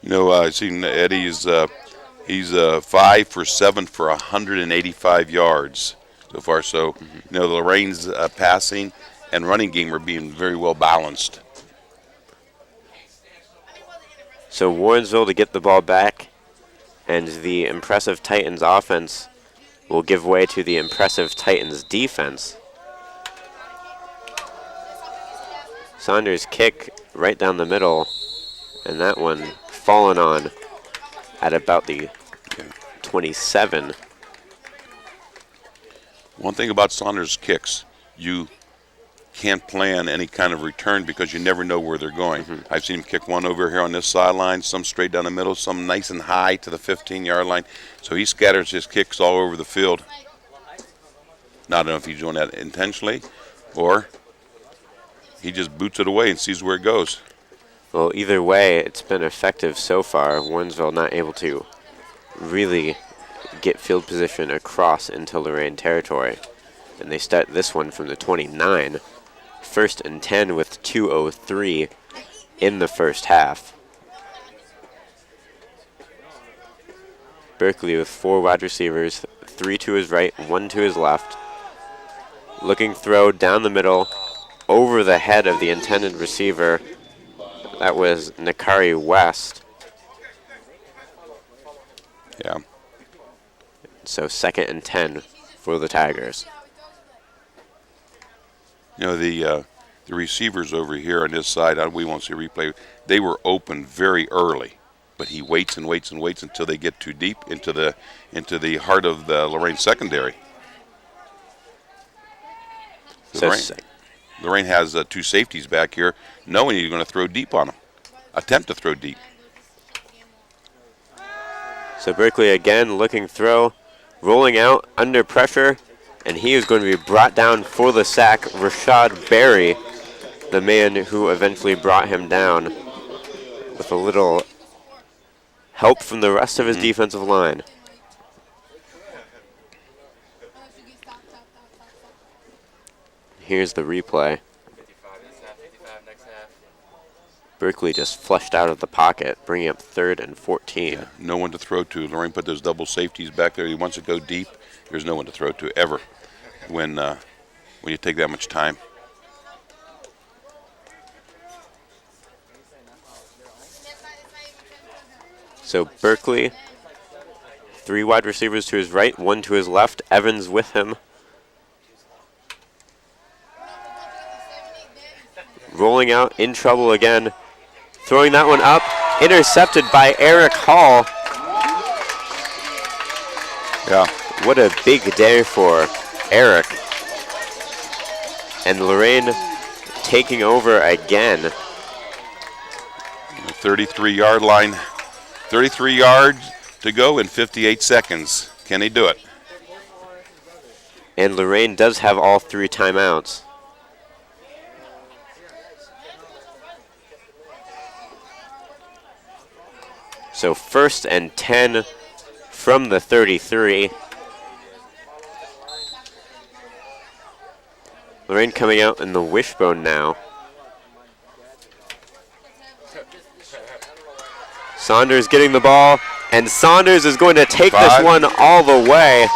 You know, I've seen Eddie's. He's 5 for 7 for 185 yards so far. So, you know, Lorain's passing and running game are being very well balanced.
So Warrensville to get the ball back, and the impressive Titans offense will give way to the impressive Titans defense. Saunders' kick right down the middle, and that one fallen on at about the 27.
One thing about Saunders' kicks, you can't plan any kind of return because you never know where they're going. I've seen him kick one over here on this sideline, some straight down the middle, some nice and high to the 15-yard line. So he scatters his kicks all over the field. Now, I don't know if he's doing that intentionally or he just boots it away and sees where it goes.
Well, either way, it's been effective so far. Warrensville not able to really get field position across into Lorain territory. And they start this one from the 29. 1st and 10 with 2:03 in the first half. Berkeley with 4 wide receivers, 3 to his right, 1 to his left. Looking throw down the middle, over the head of the intended receiver. That was Nakari West.
Yeah.
So 2nd and 10 for the Tigers.
You know, the receivers over here on this side, we won't see a replay, they were open very early. But he waits and waits and waits until they get too deep into the heart of the Lorain secondary.
So
Lorain has 2 safeties back here, knowing he's going to throw deep on them. Attempt to throw deep.
So Berkeley again looking throw, rolling out under pressure, and he is going to be brought down for the sack. Rashad Berry, the man who eventually brought him down, with a little help from the rest of his defensive line. Here's the replay. Berkeley just flushed out of the pocket, bringing up 3rd and 14.
Yeah, no one to throw to. Lorain put those double safeties back there. He wants to go deep. There's no one to throw to ever when you take that much time.
So Berkeley, 3 wide receivers to his right, 1 to his left. Evans with him. Rolling out, in trouble again. Throwing that one up, intercepted by Eric Hall.
Yeah.
What a big day for Eric. And Lorain taking over again.
33-yard line. 33 yards to go in 58 seconds. Can he do it?
And Lorain does have all 3 timeouts. So 1st and 10 from the 33. Lorain coming out in the wishbone now. Saunders getting the ball, and Saunders is going to take this one all the way.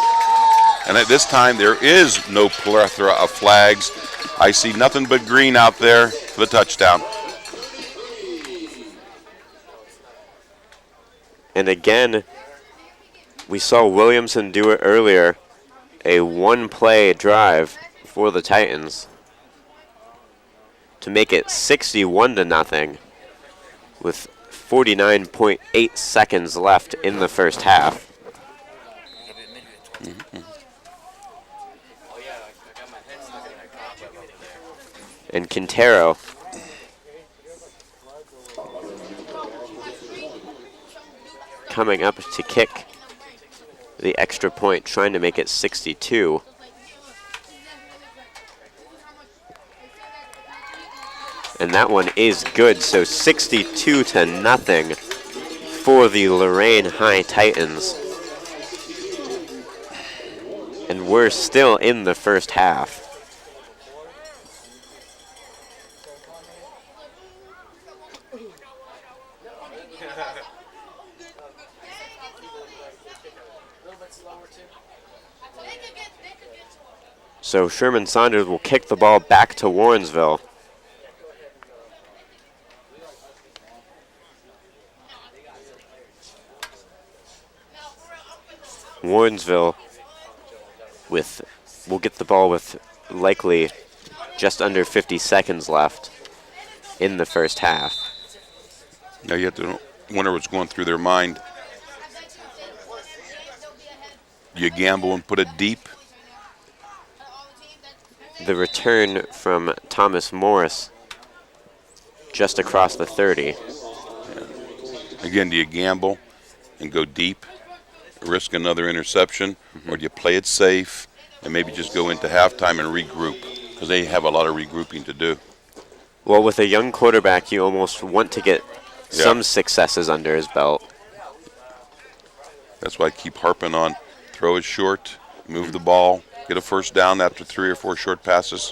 And at this time, there is no plethora of flags. I see nothing but green out there for the touchdown.
And again, we saw Williamson do it earlier. A 1-play drive for the Titans to make it 61-0 with 49.8 seconds left in the first half. And Quintero coming up to kick the extra point, trying to make it 62. And that one is good, so 62-0 for the Lorain High Titans. And we're still in the first half. So Sherman Saunders will kick the ball back to Warrensville. Warrensville will get the ball with likely just under 50 seconds left in the first half.
Now you have to wonder what's going through their mind. You gamble and put it deep.
The return from Thomas Morris just across the 30.
Again, do you gamble and go deep, risk another interception, or do you play it safe and maybe just go into halftime and regroup? Because they have a lot of regrouping to do.
Well, with a young quarterback, you almost want to get some successes under his belt.
That's why I keep harping on throw it short, move the ball, get a first down after 3 or 4 short passes.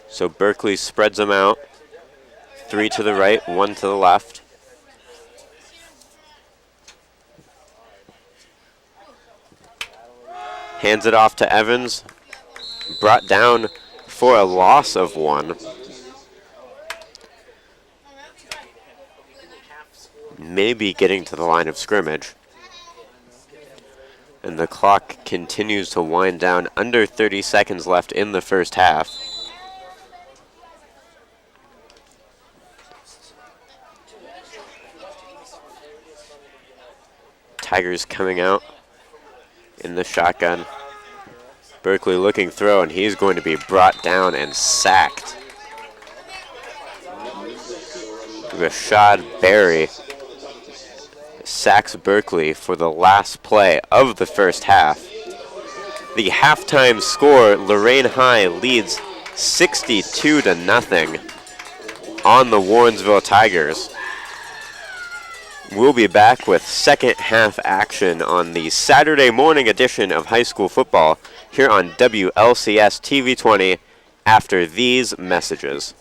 So Berkeley spreads them out. 3 to the right, 1 to the left. Hands it off to Evans. Brought down for a loss of 1. Maybe getting to the line of scrimmage. And the clock continues to wind down. Under 30 seconds left in the first half. Tigers coming out in the shotgun. Berkeley looking throw, and he's going to be brought down and sacked. Rashad Berry sacks Berkeley for the last play of the first half. The halftime score, Lorain High leads 62-0 on the Warrensville Tigers. We'll be back with second half action on the Saturday morning edition of high school football here on WLCS TV 20 after these messages.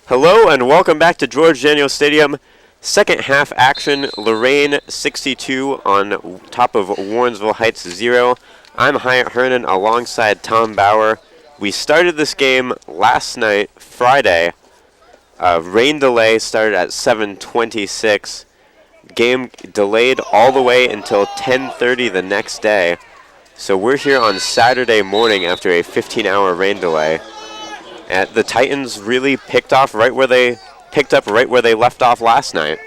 Hello and welcome back to George Daniel Stadium. Second half action, Lorain 62 on top of Warrensville Heights 0. I'm Hyatt Hernan alongside Tom Bauer. We started this game last night, Friday. Rain delay started at 7:26. Game delayed all the way until 10:30 the next day. So we're here on Saturday morning after a 15-hour rain delay. And the Titans really picked up right where they left off last night.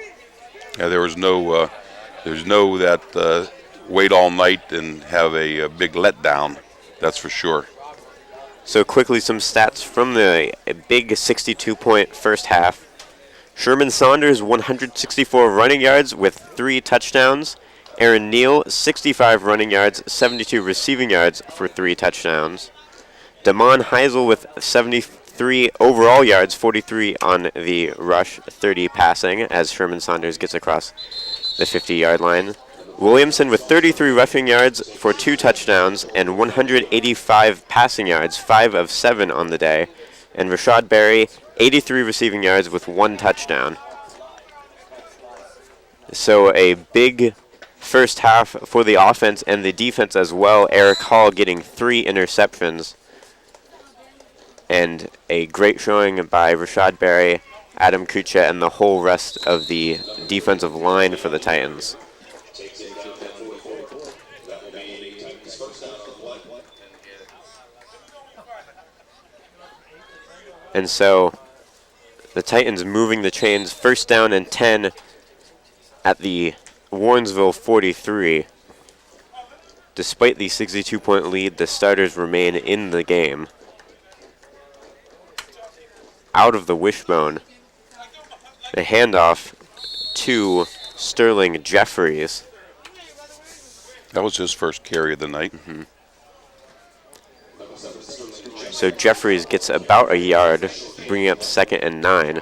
Yeah, there's no that wait all night and have a big letdown. That's for sure.
So quickly, some stats from the big 62-point first half. Sherman Saunders, 164 running yards with 3 touchdowns. Aaron Neal, 65 running yards, 72 receiving yards for 3 touchdowns. Damon Heisel with 73 overall yards, 43 on the rush, 30 passing as Sherman Saunders gets across the 50-yard line. Williamson with 33 rushing yards for 2 touchdowns and 185 passing yards, 5 of 7 on the day. And Rashad Berry, 83 receiving yards with 1 touchdown. So a big first half for the offense and the defense as well. Eric Hall getting 3 interceptions. And a great showing by Rashad Berry, Adam Kucha, and the whole rest of the defensive line for the Titans. And so the Titans moving the chains, 1st down and 10 at the Warrensville 43. Despite the 62-point lead, the starters remain in the game. Out of the wishbone, the handoff to Sterling Jeffries.
That was his first carry of the night.
So Jeffries gets about a yard, bringing up 2nd and 9.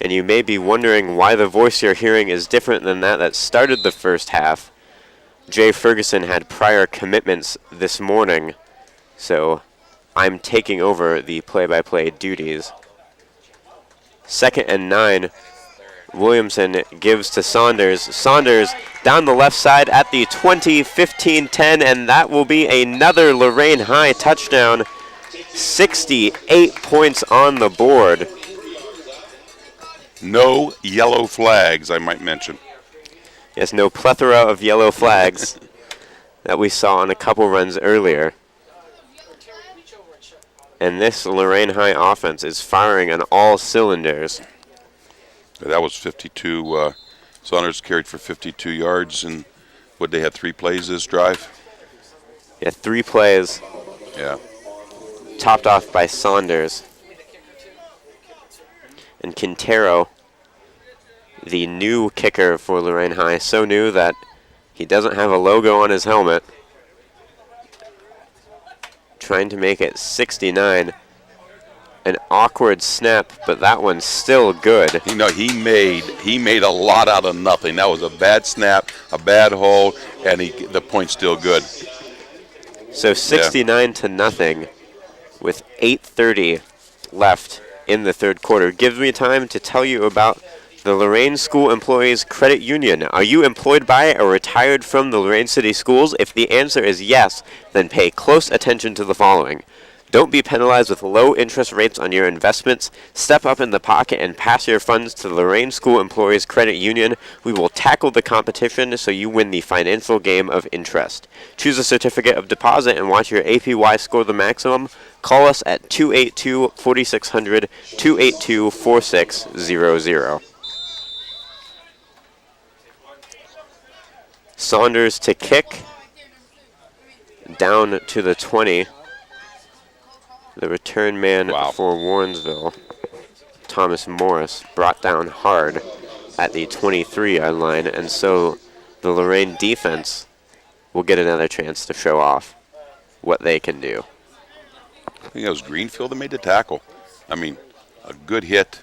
And you may be wondering why the voice you're hearing is different than that started the first half. Jay Ferguson had prior commitments this morning, so I'm taking over the play-by-play duties. 2nd and 9. Williamson gives to Saunders. Saunders down the left side at the 20, 15, 10, and that will be another Lorain High touchdown. 68 points on the board.
No yellow flags, I might mention.
Yes, no plethora of yellow flags that we saw on a couple runs earlier. And this Lorain High offense is firing on all cylinders.
That was 52. Saunders carried for 52 yards, and would they have 3 plays this drive?
Yeah, 3 plays.
Yeah.
Topped off by Saunders. And Quintero, the new kicker for Lorain High, so new that he doesn't have a logo on his helmet. Trying to make it 69. An awkward snap, but that one's still good.
You know, he made a lot out of nothing. That was a bad snap, a bad hole, and the point's still good.
So 69 to nothing with 8:30 left in the 3rd quarter. Gives me time to tell you about the Lorain School Employees Credit Union. Are you employed by or retired from the Lorain City Schools? If the answer is yes, then pay close attention to the following. Don't be penalized with low interest rates on your investments. Step up in the pocket and pass your funds to the Lorain School Employees Credit Union. We will tackle the competition so you win the financial game of interest. Choose a certificate of deposit and watch your APY score the maximum. Call us at 282-4600, 282-4600. Saunders to kick. Down to the 20. The return man for Warrensville, Thomas Morris, brought down hard at the 23-yard line, and so the Lorain defense will get another chance to show off what they can do.
I think it was Greenfield that made the tackle. I mean, a good hit.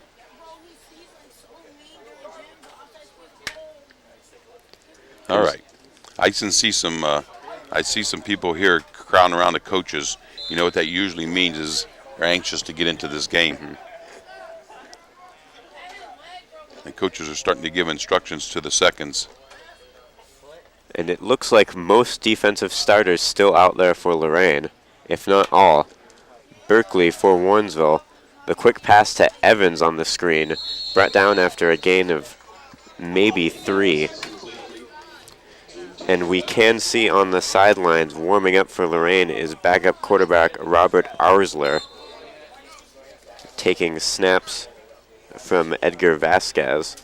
All right. I see some people here crowding around the coaches. You know what that usually means is they're anxious to get into this game. And coaches are starting to give instructions to the seconds.
And it looks like most defensive starters still out there for Lorain, if not all. Berkeley for Warrensville. The quick pass to Evans on the screen, brought down after a gain of maybe 3. And we can see on the sidelines warming up for Lorain is backup quarterback Robert Arsler, taking snaps from Edgar Vasquez.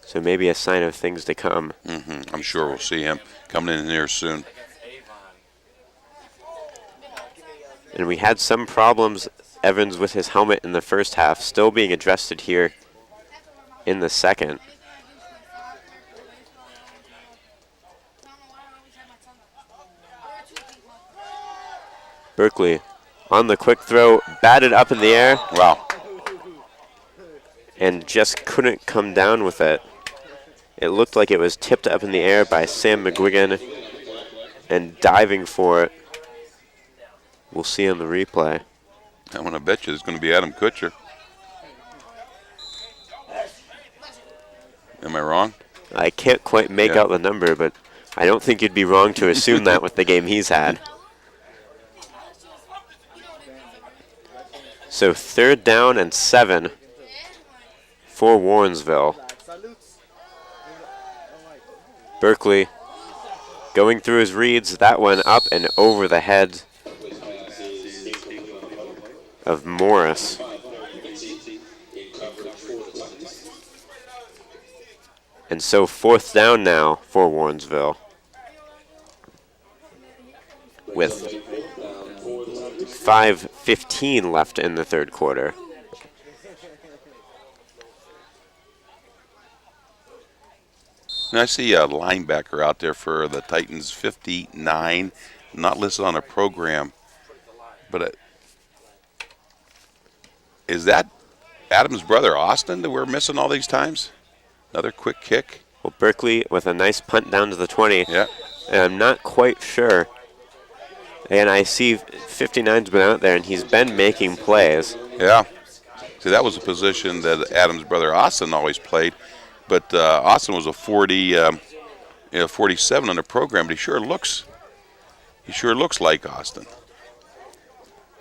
So maybe a sign of things to come.
I'm sure we'll see him coming in here soon.
And we had some problems, Evans with his helmet in the first half, still being adjusted here in the second. Berkeley on the quick throw, batted up in the air.
Wow.
And just couldn't come down with it. It looked like it was tipped up in the air by Sam McGuigan. and diving for it. We'll see on the replay.
I'm going to bet you it's going to be Adam Kutcher. Am I wrong?
I can't quite make out the number, but I don't think you'd be wrong to assume that with the game he's had. So 3rd down and 7 for Warrensville. Berkeley going through his reads. That one up and over the head of Morris. And so 4th down now for Warrensville, with 5:15 left in the 3rd quarter.
And I see a linebacker out there for the Titans, 59, not listed on a program. But is that Adam's brother, Austin, that we're missing all these times? Another quick kick.
Well, Berkeley with a nice punt down to the 20.
Yeah.
And I'm not quite sure. And I see 59's been out there, and he's been making plays.
Yeah. See, that was a position that Adam's brother Austin always played. But Austin was a 47 on the program, but he sure looks like Austin.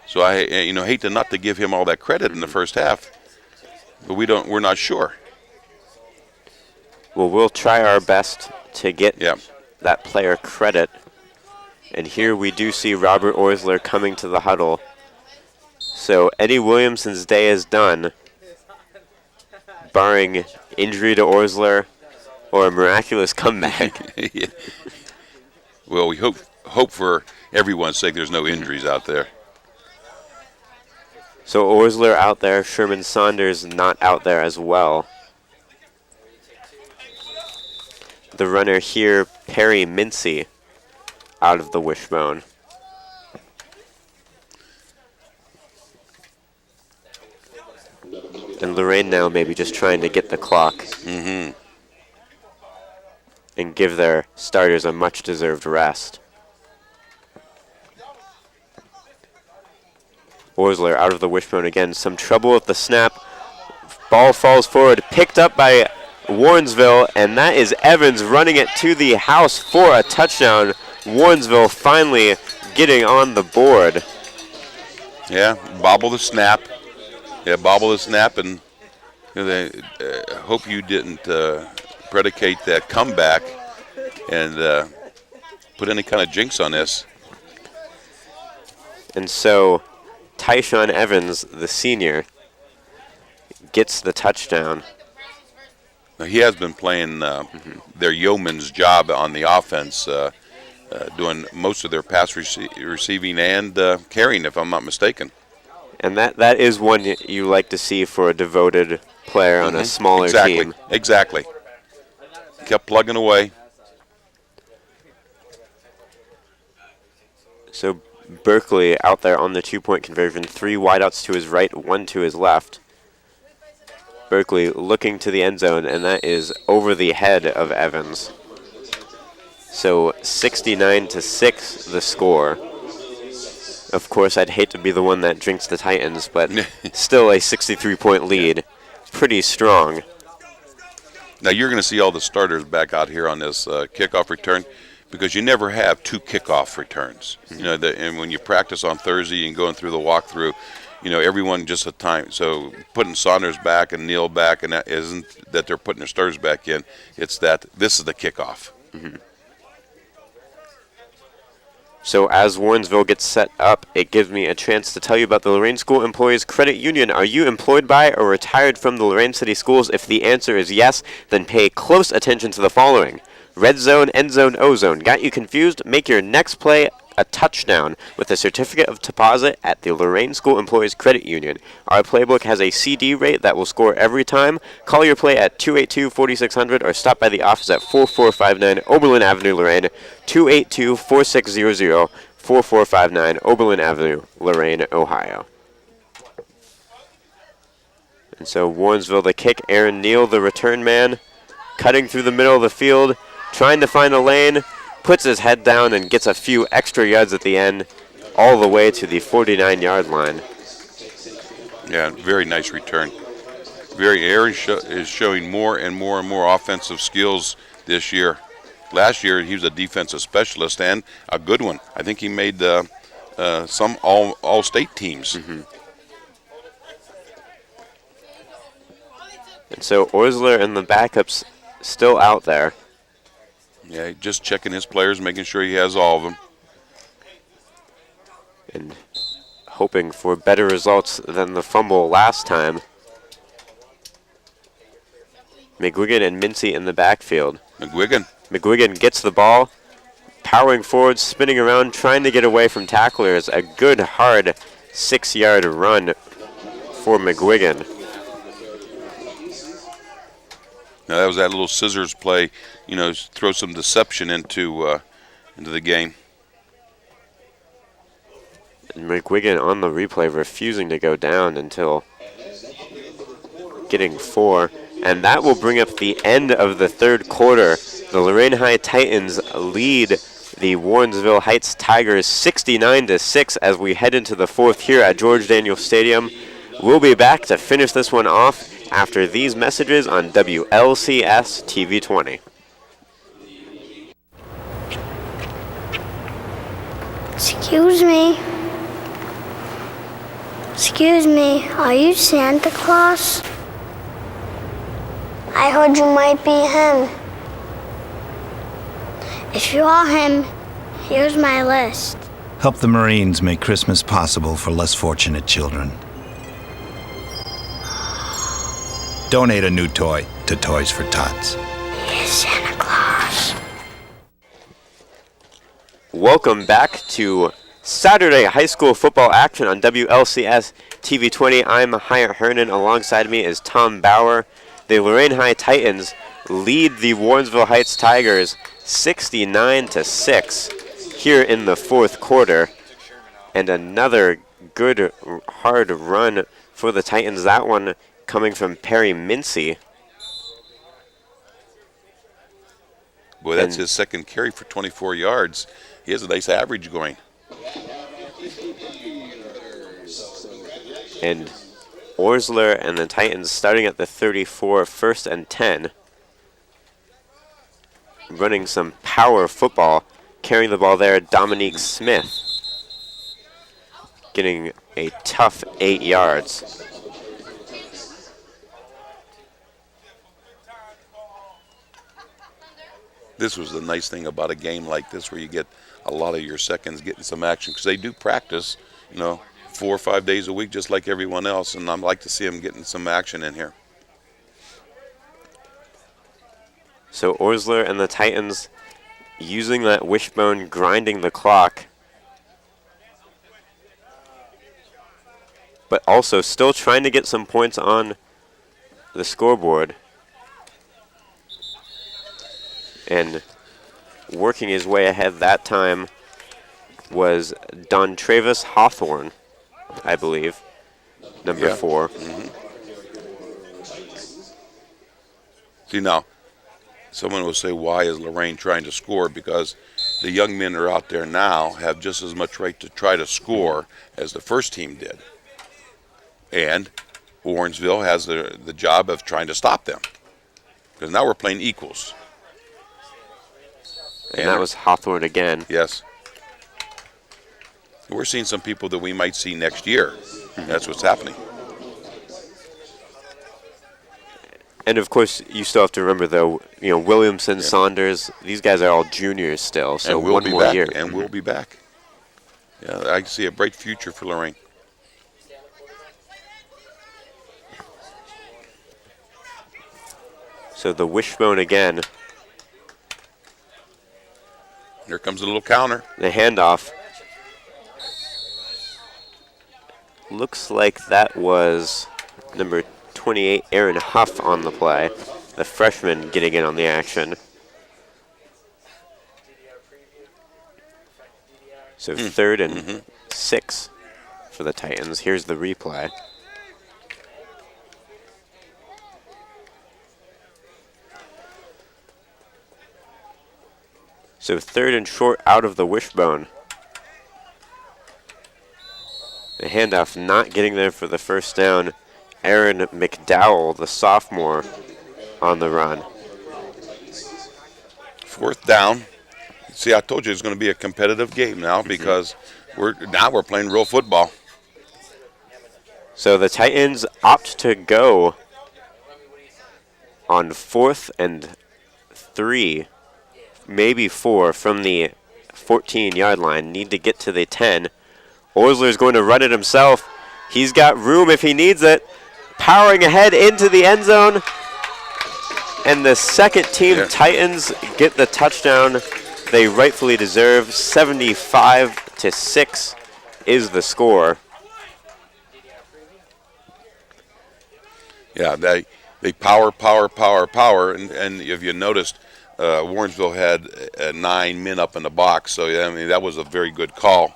So I hate to not to give him all that credit in the first half, but we're not sure.
Well, we'll try our best to get that player credit. And here we do see Robert Orsler coming to the huddle. So Eddie Williamson's day is done, barring injury to Orsler or a miraculous comeback.
Yeah. Well, we hope for everyone's sake there's no injuries out there.
So Orsler out there, Sherman Saunders not out there as well. The runner here, Perry Mincy, out of the wishbone. And Lorain now maybe just trying to get the clock and give their starters a much-deserved rest. Orsler out of the wishbone again. Some trouble with the snap. Ball falls forward, picked up by Warrensville, and that is Evans running it to the house for a touchdown. Warrensville finally getting on the board.
Yeah, bobble the snap. Yeah, bobble the snap, and they hope you didn't predicate that comeback and put any kind of jinx on this.
And so Tyshawn Evans, the senior, gets the touchdown.
Now, he has been playing their yeoman's job on the offense, doing most of their pass receiving and carrying, if I'm not mistaken.
And that is one you like to see for a devoted player on a smaller team.
Exactly. Kept plugging away.
So Berkeley out there on the 2-point conversion, 3 wideouts to his right, 1 to his left. Berkeley looking to the end zone, and that is over the head of Evans. So 69-6 the score. Of course, I'd hate to be the one that drinks the Titans, but still a 63-point lead. Pretty strong.
Now you're going to see all the starters back out here on this kickoff return, because you never have 2 kickoff returns. And when you practice on Thursday and going through the walkthrough, everyone just a time. So putting Saunders back and Neal back, and that isn't that they're putting their starters back in. It's that this is the kickoff.
So as Warrensville gets set up, it gives me a chance to tell you about the Lorain School Employees Credit Union. Are you employed by or retired from the Lorain City Schools? If the answer is yes, then pay close attention to the following. Red zone, end zone, O zone. Got you confused? Make your next play a touchdown with a certificate of deposit at the Lorain School Employees Credit Union. Our playbook has a CD rate that will score every time. Call your play at 282-4600 or stop by the office at 4459 Oberlin Avenue, Lorain. 282-4600, 4459 Oberlin Avenue, Lorain, Ohio. And so Warrensville the kick. Aaron Neal, the return man, cutting through the middle of the field, trying to find a lane. puts his head down and gets a few extra yards at the end, all the way to the 49-yard line.
Yeah, very nice return. Aaron is showing more and more and more offensive skills this year. Last year he was a defensive specialist and a good one. I think he made some all-state teams.
Mm-hmm. And so Orsler and the backups still out there.
Yeah, just checking his players, making sure he has all of them.
And hoping for better results than the fumble last time. McGuigan and Mincy in the backfield. McGuigan gets the ball, powering forward, spinning around, trying to get away from tacklers. A good, hard 6-yard run for McGuigan.
Now that was that little scissors play, throw some deception into the game.
And McGuigan on the replay refusing to go down until getting 4. And that will bring up the end of the third quarter. The Lorain High Titans lead the Warrensville Heights Tigers 69-6 as we head into the fourth here at George Daniels Stadium. We'll be back to finish this one off after these messages on WLCS TV 20.
Excuse me. Excuse me, are you Santa Claus? I heard you might be him. If you are him, here's my list.
Help the Marines make Christmas possible for less fortunate children. Donate a new toy to Toys for Tots.
Here's Santa Claus.
Welcome back to Saturday high school football action on WLCS TV 20. I'm Hyatt Hernan. Alongside me is Tom Bauer. The Lorain High Titans lead the Warrensville Heights Tigers 69-6 here in the fourth quarter. And another good, hard run for the Titans. That one coming from Perry Mincy.
Boy, that's his second carry for 24 yards. He has a nice average going.
And Orsler and the Titans starting at the 34, 1st and 10. Running some power football. Carrying the ball there, Dominique Smith. Getting a tough 8 yards.
This was the nice thing about a game like this where you get a lot of your seconds getting some action because they do practice, 4 or 5 days a week just like everyone else, and I'd like to see them getting some action in here.
So Orsler and the Titans using that wishbone, grinding the clock, but also still trying to get some points on the scoreboard. And working his way ahead that time was Don Travis Hawthorne, I believe, number 4.
Mm-hmm. See, now, someone will say, why is Lorain trying to score? Because the young men that are out there now have just as much right to try to score as the first team did. And Warrensville has the job of trying to stop them. Because now we're playing equals.
And that was Hawthorne again.
Yes. We're seeing some people that we might see next year. That's what's happening.
And of course, you still have to remember, though, Williamson, Saunders, these guys are all juniors still, so
we'll
one
be
more
back,
year.
And we'll be back. Yeah, I see a bright future for Lorain.
So the wishbone again.
Here comes a little counter.
The handoff. Looks like that was number 28, Aaron Huff, on the play. The freshman getting in on the action. So 3rd and 6 for the Titans. Here's the replay. So 3rd and short out of the wishbone. The handoff not getting there for the first down. Aaron McDowell, the sophomore, on the run.
4th down. See, I told you it's going to be a competitive game now because we're playing real football.
So the Titans opt to go on 4th and 3, maybe 4 from the 14-yard line. Need to get to the 10. Orsler's going to run it himself. He's got room if he needs it. Powering ahead into the end zone. And the second team Titans get the touchdown they rightfully deserve. 75-6 is the score.
Yeah, they power, and if you noticed, Warrensville had 9 men up in the box, so I mean that was a very good call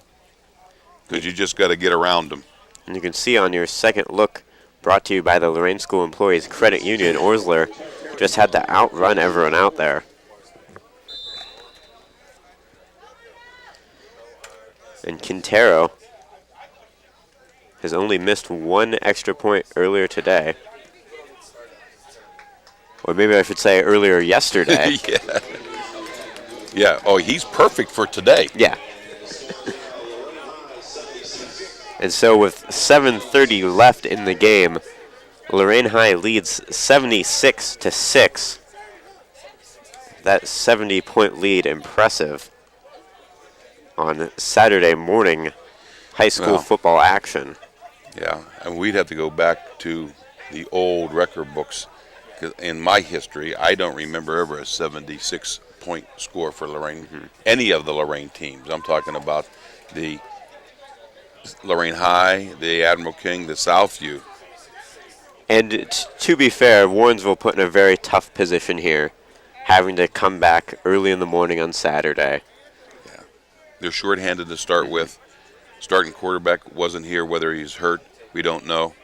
because you just got to get around them.
And you can see on your second look, brought to you by the Lorain School Employees Credit Union, Orsler just had to outrun everyone out there. And Quintero has only missed 1 extra point earlier today. Or maybe I should say earlier yesterday.
Yeah. Oh, he's perfect for today.
Yeah. And so with 7:30 left in the game, Lorain High leads 76-6. That 70-point lead, impressive on Saturday morning high school football action.
Yeah, and we'd have to go back to the old record books. 'Cause in my history, I don't remember ever a 76-point score for Lorain, any of the Lorain teams. I'm talking about the Lorain High, the Admiral King, the Southview.
And to be fair, Warrensville put in a very tough position here, having to come back early in the morning on Saturday.
Yeah, they're shorthanded to start with. Starting quarterback wasn't here. Whether he's hurt, we don't know.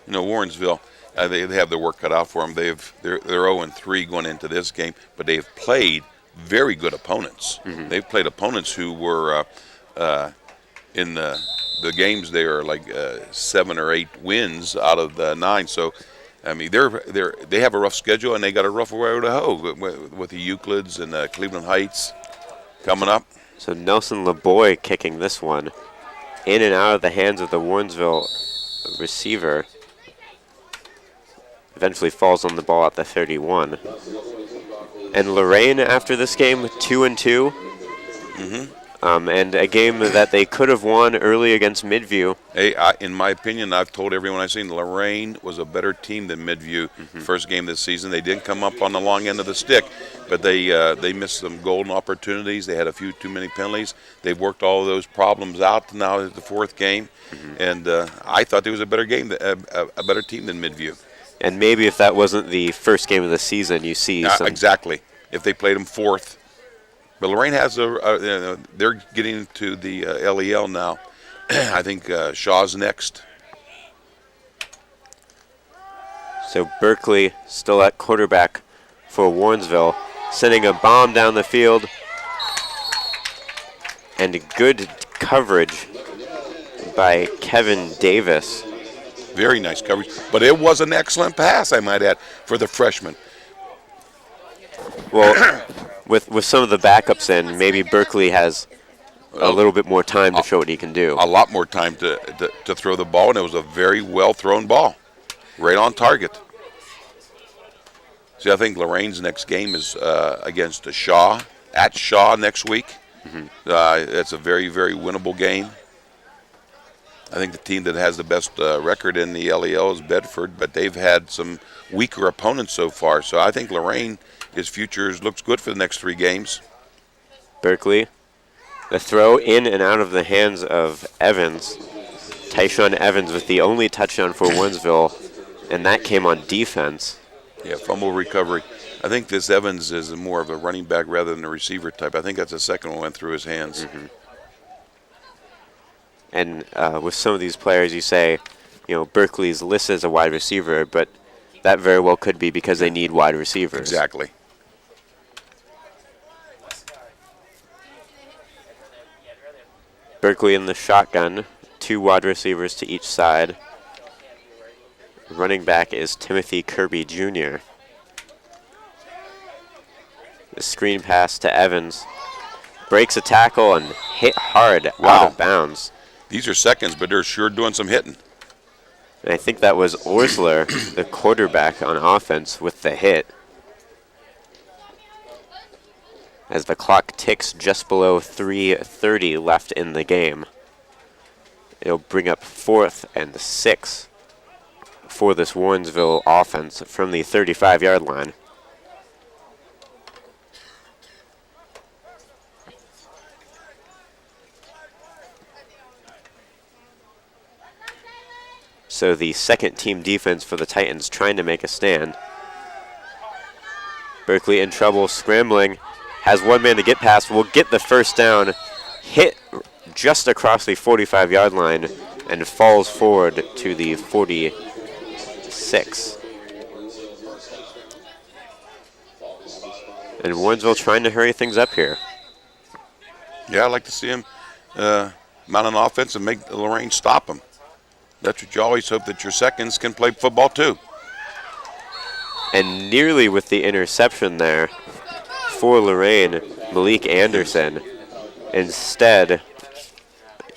You know, Warrensville, they have their work cut out for them. They're 0-3 going into this game, but they've played very good opponents. They've played opponents who were in the games. They are like 7 or 8 wins out of the 9. So, I mean, they have a rough schedule and they got a rough road to hoe with the Euclids and Cleveland Heights coming up.
So Nelson LeBoy kicking this one in and out of the hands of the Warrensville receiver. Eventually falls on the ball at the 31. And Lorain, after this game, 2-2. And a game that they could have won early against Midview.
Hey, in my opinion, I've told everyone I've seen, Lorain was a better team than Midview. First game this season, they didn't come up on the long end of the stick, but they missed some golden opportunities. They had a few too many penalties. They've worked all of those problems out now at the 4th game, and I thought there was a better game, a better team than Midview.
And maybe if that wasn't the first game of the season, you see some...
Exactly. If they played them 4th. But Lorain has they're getting to the LEL now. I think Shaw's next.
So Berkeley still at quarterback for Warrensville, sending a bomb down the field. And good coverage by Kevin Davis.
Very nice coverage. But it was an excellent pass, I might add, for the freshman.
Well, with some of the backups in, maybe Berkeley has a little bit more time to show what he can do.
A lot more time to throw the ball, and it was a very well-thrown ball. Right on target. See, I think Lorain's next game is against Shaw, at Shaw next week. That's a very, very winnable game. I think the team that has the best record in the LEL is Bedford, but they've had some weaker opponents so far. So I think Lorain, his future looks good for the next 3 games.
Berkeley, the throw in and out of the hands of Evans. Tyshawn Evans with the only touchdown for Warrensville, and that came on defense.
Yeah, fumble recovery. I think this Evans is more of a running back rather than a receiver type. I think that's the second one went through his hands.
And with some of these players, you say, you know, Berkeley's listed as a wide receiver, but that very well could be because they need wide receivers.
Exactly.
Berkeley in the shotgun, 2 wide receivers to each side. Running back is Timothy Kirby Jr. The screen pass to Evans. Breaks a tackle and hit hard out of bounds.
These are seconds, but they're sure doing some hitting.
And I think that was Orsler, the quarterback on offense, with the hit. As the clock ticks just below 3:30 left in the game. It'll bring up 4th and 6 for this Warrensville offense from the 35-yard line. So the second team defense for the Titans trying to make a stand. Berkeley in trouble, scrambling, has one man to get past, will get the first down, hit just across the 45-yard line, and falls forward to the 46. And Warrensville trying to hurry things up here.
Yeah, I'd like to see him mount an offense and make Lorain stop him. That's what you always hope, that your seconds can play football too.
And nearly with the interception there for Lorain, Malik Anderson. Instead,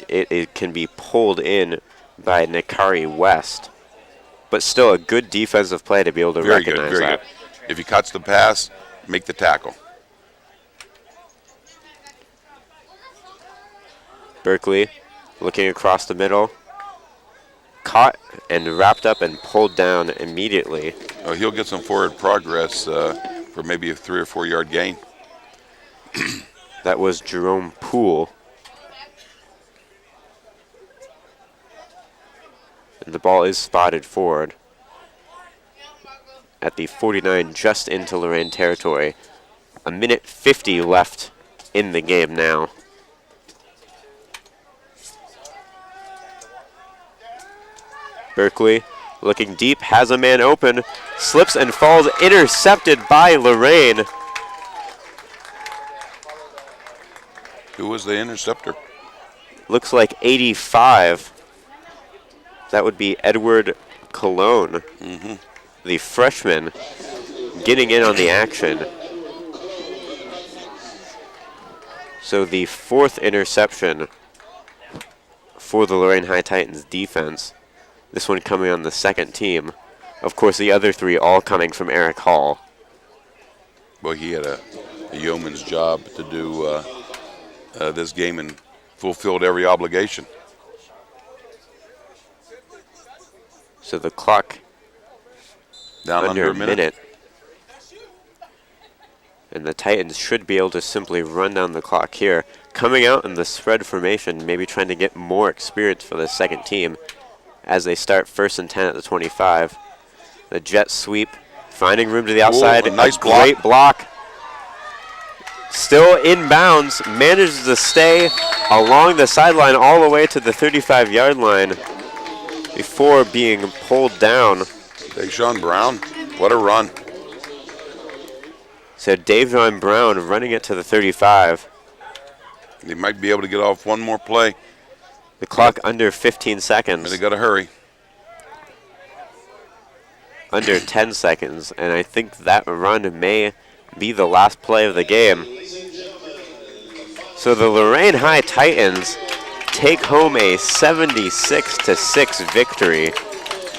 it can be pulled in by Nikari West. But still a good defensive play to be able to recognize
very
that.
good. If he cuts the pass, make the tackle.
Berkeley looking across the middle. Caught and wrapped up and pulled down immediately.
Oh, he'll get some forward progress for maybe a 3 or 4 yard gain.
That was Jerome Poole. And the ball is spotted forward at the 49, just into Lorain territory. 1:50 left in the game now. Berkeley looking deep, has a man open, slips and falls, intercepted by Lorain.
Who was the interceptor?
Looks like 85. That would be Edward Colon, the freshman, getting in on the action. So the 4th interception for the Lorain High Titans defense. This one coming on the second team. Of course, the other 3 all coming from Eric Hall.
Well, he had a yeoman's job to do this game and fulfilled every obligation.
So the clock
down under a minute.
And the Titans should be able to simply run down the clock here. Coming out in the spread formation, maybe trying to get more experience for the second team as they start 1st and 10 at the 25. The jet sweep, finding room to the outside.
Ooh, a nice
great block. Still inbounds, manages to stay along the sideline all the way to the 35-yard line before being pulled down.
Deshaun Brown, what a run.
So Davion Brown running it to the 35.
He might be able to get off one more play.
The clock under 15 seconds.
They got to hurry.
Under 10 seconds, and I think that run may be the last play of the game. So the Lorain High Titans take home a 76-6 victory.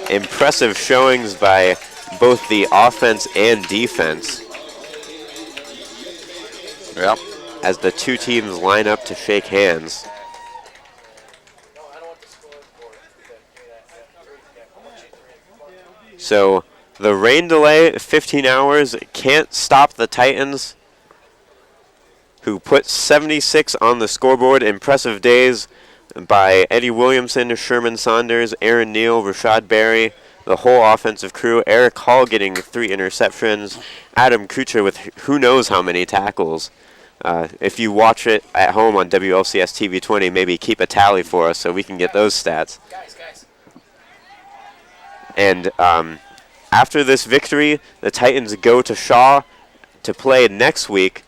Impressive showings by both the offense and defense.
Yep.
As the 2 teams line up to shake hands. So the rain delay, 15 hours, can't stop the Titans, who put 76 on the scoreboard. Impressive days by Eddie Williamson, Sherman Saunders, Aaron Neal, Rashad Berry, the whole offensive crew. Eric Hall getting 3 interceptions. Adam Kuchar with who knows how many tackles. If you watch it at home on WLCS TV 20, maybe keep a tally for us so we can get those stats. And after this victory, the Titans go to Shaw to play next week.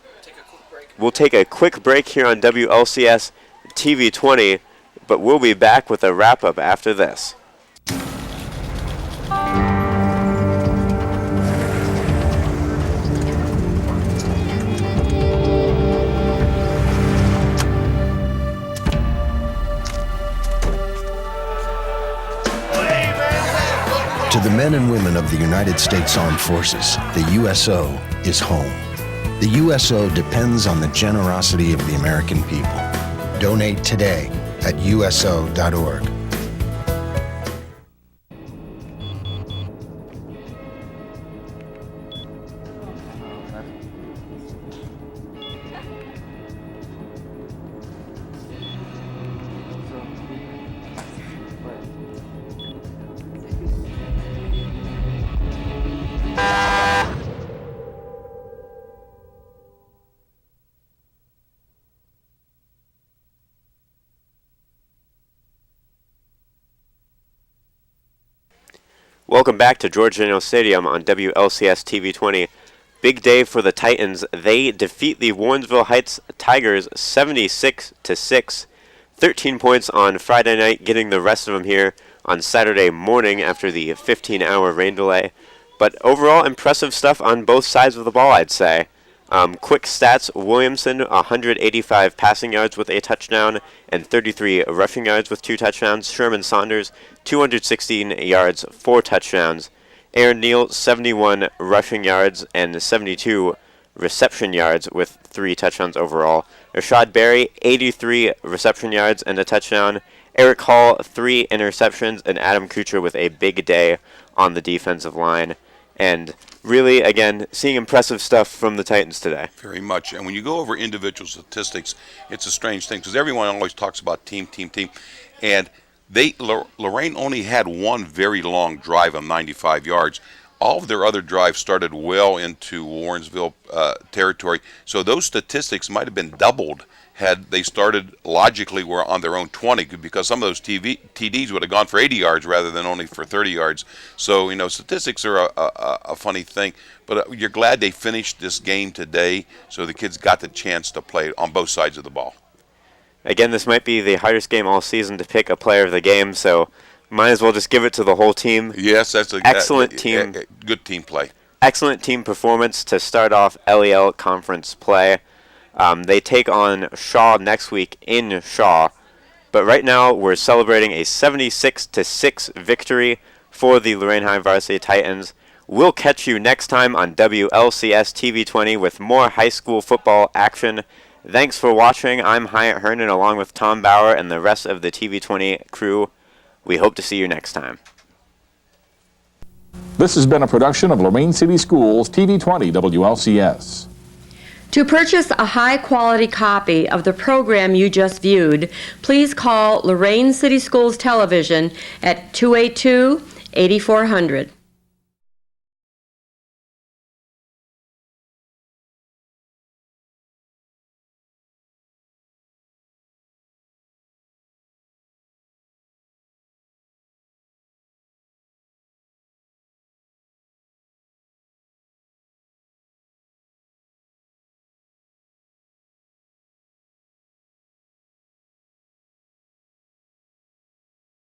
We'll take a quick break here on WLCS TV20, but we'll be back with a wrap-up after this.
To the men and women of the United States Armed Forces, the USO is home. The USO depends on the generosity of the American people. Donate today at USO.org.
Welcome back to George Daniels Stadium on WLCS TV20. Big day for the Titans. They defeat the Warrensville Heights Tigers 76-6. 13 points on Friday night, getting the rest of them here on Saturday morning after the 15-hour rain delay. But overall, impressive stuff on both sides of the ball, I'd say. Quick stats, Williamson, 185 passing yards with a touchdown and 33 rushing yards with 2 touchdowns. Sherman Saunders, 216 yards, 4 touchdowns. Aaron Neal, 71 rushing yards and 72 reception yards with 3 touchdowns overall. Rashad Berry, 83 reception yards and a touchdown. Eric Hall, 3 interceptions, and Adam Kuchar with a big day on the defensive line. And really, again, seeing impressive stuff from the Titans today.
Very much. And when you go over individual statistics, it's a strange thing because everyone always talks about team. And Lorain only had one very long drive of 95 yards. All of their other drives started well into Warrensville territory. So those statistics might have been doubled had they started logically were on their own 20, because some of those TDs would have gone for 80 yards rather than only for 30 yards. So, statistics are a funny thing. But you're glad they finished this game today so the kids got the chance to play on both sides of the ball.
Again, this might be the hardest game all season to pick a player of the game, so might as well just give it to the whole team.
Yes, that's
excellent team.
Good team play.
Excellent team performance to start off LEL conference play. They take on Shaw next week in Shaw. But right now, we're celebrating a 76-6 victory for the Lorain High Varsity Titans. We'll catch you next time on WLCS TV20 with more high school football action. Thanks for watching. I'm Hyatt Hernan along with Tom Bauer and the rest of the TV20 crew. We hope to see you next time.
This has been a production of Lorain City Schools TV20 WLCS.
To purchase a high-quality copy of the program you just viewed, please call Lorain City Schools Television at 282-8400.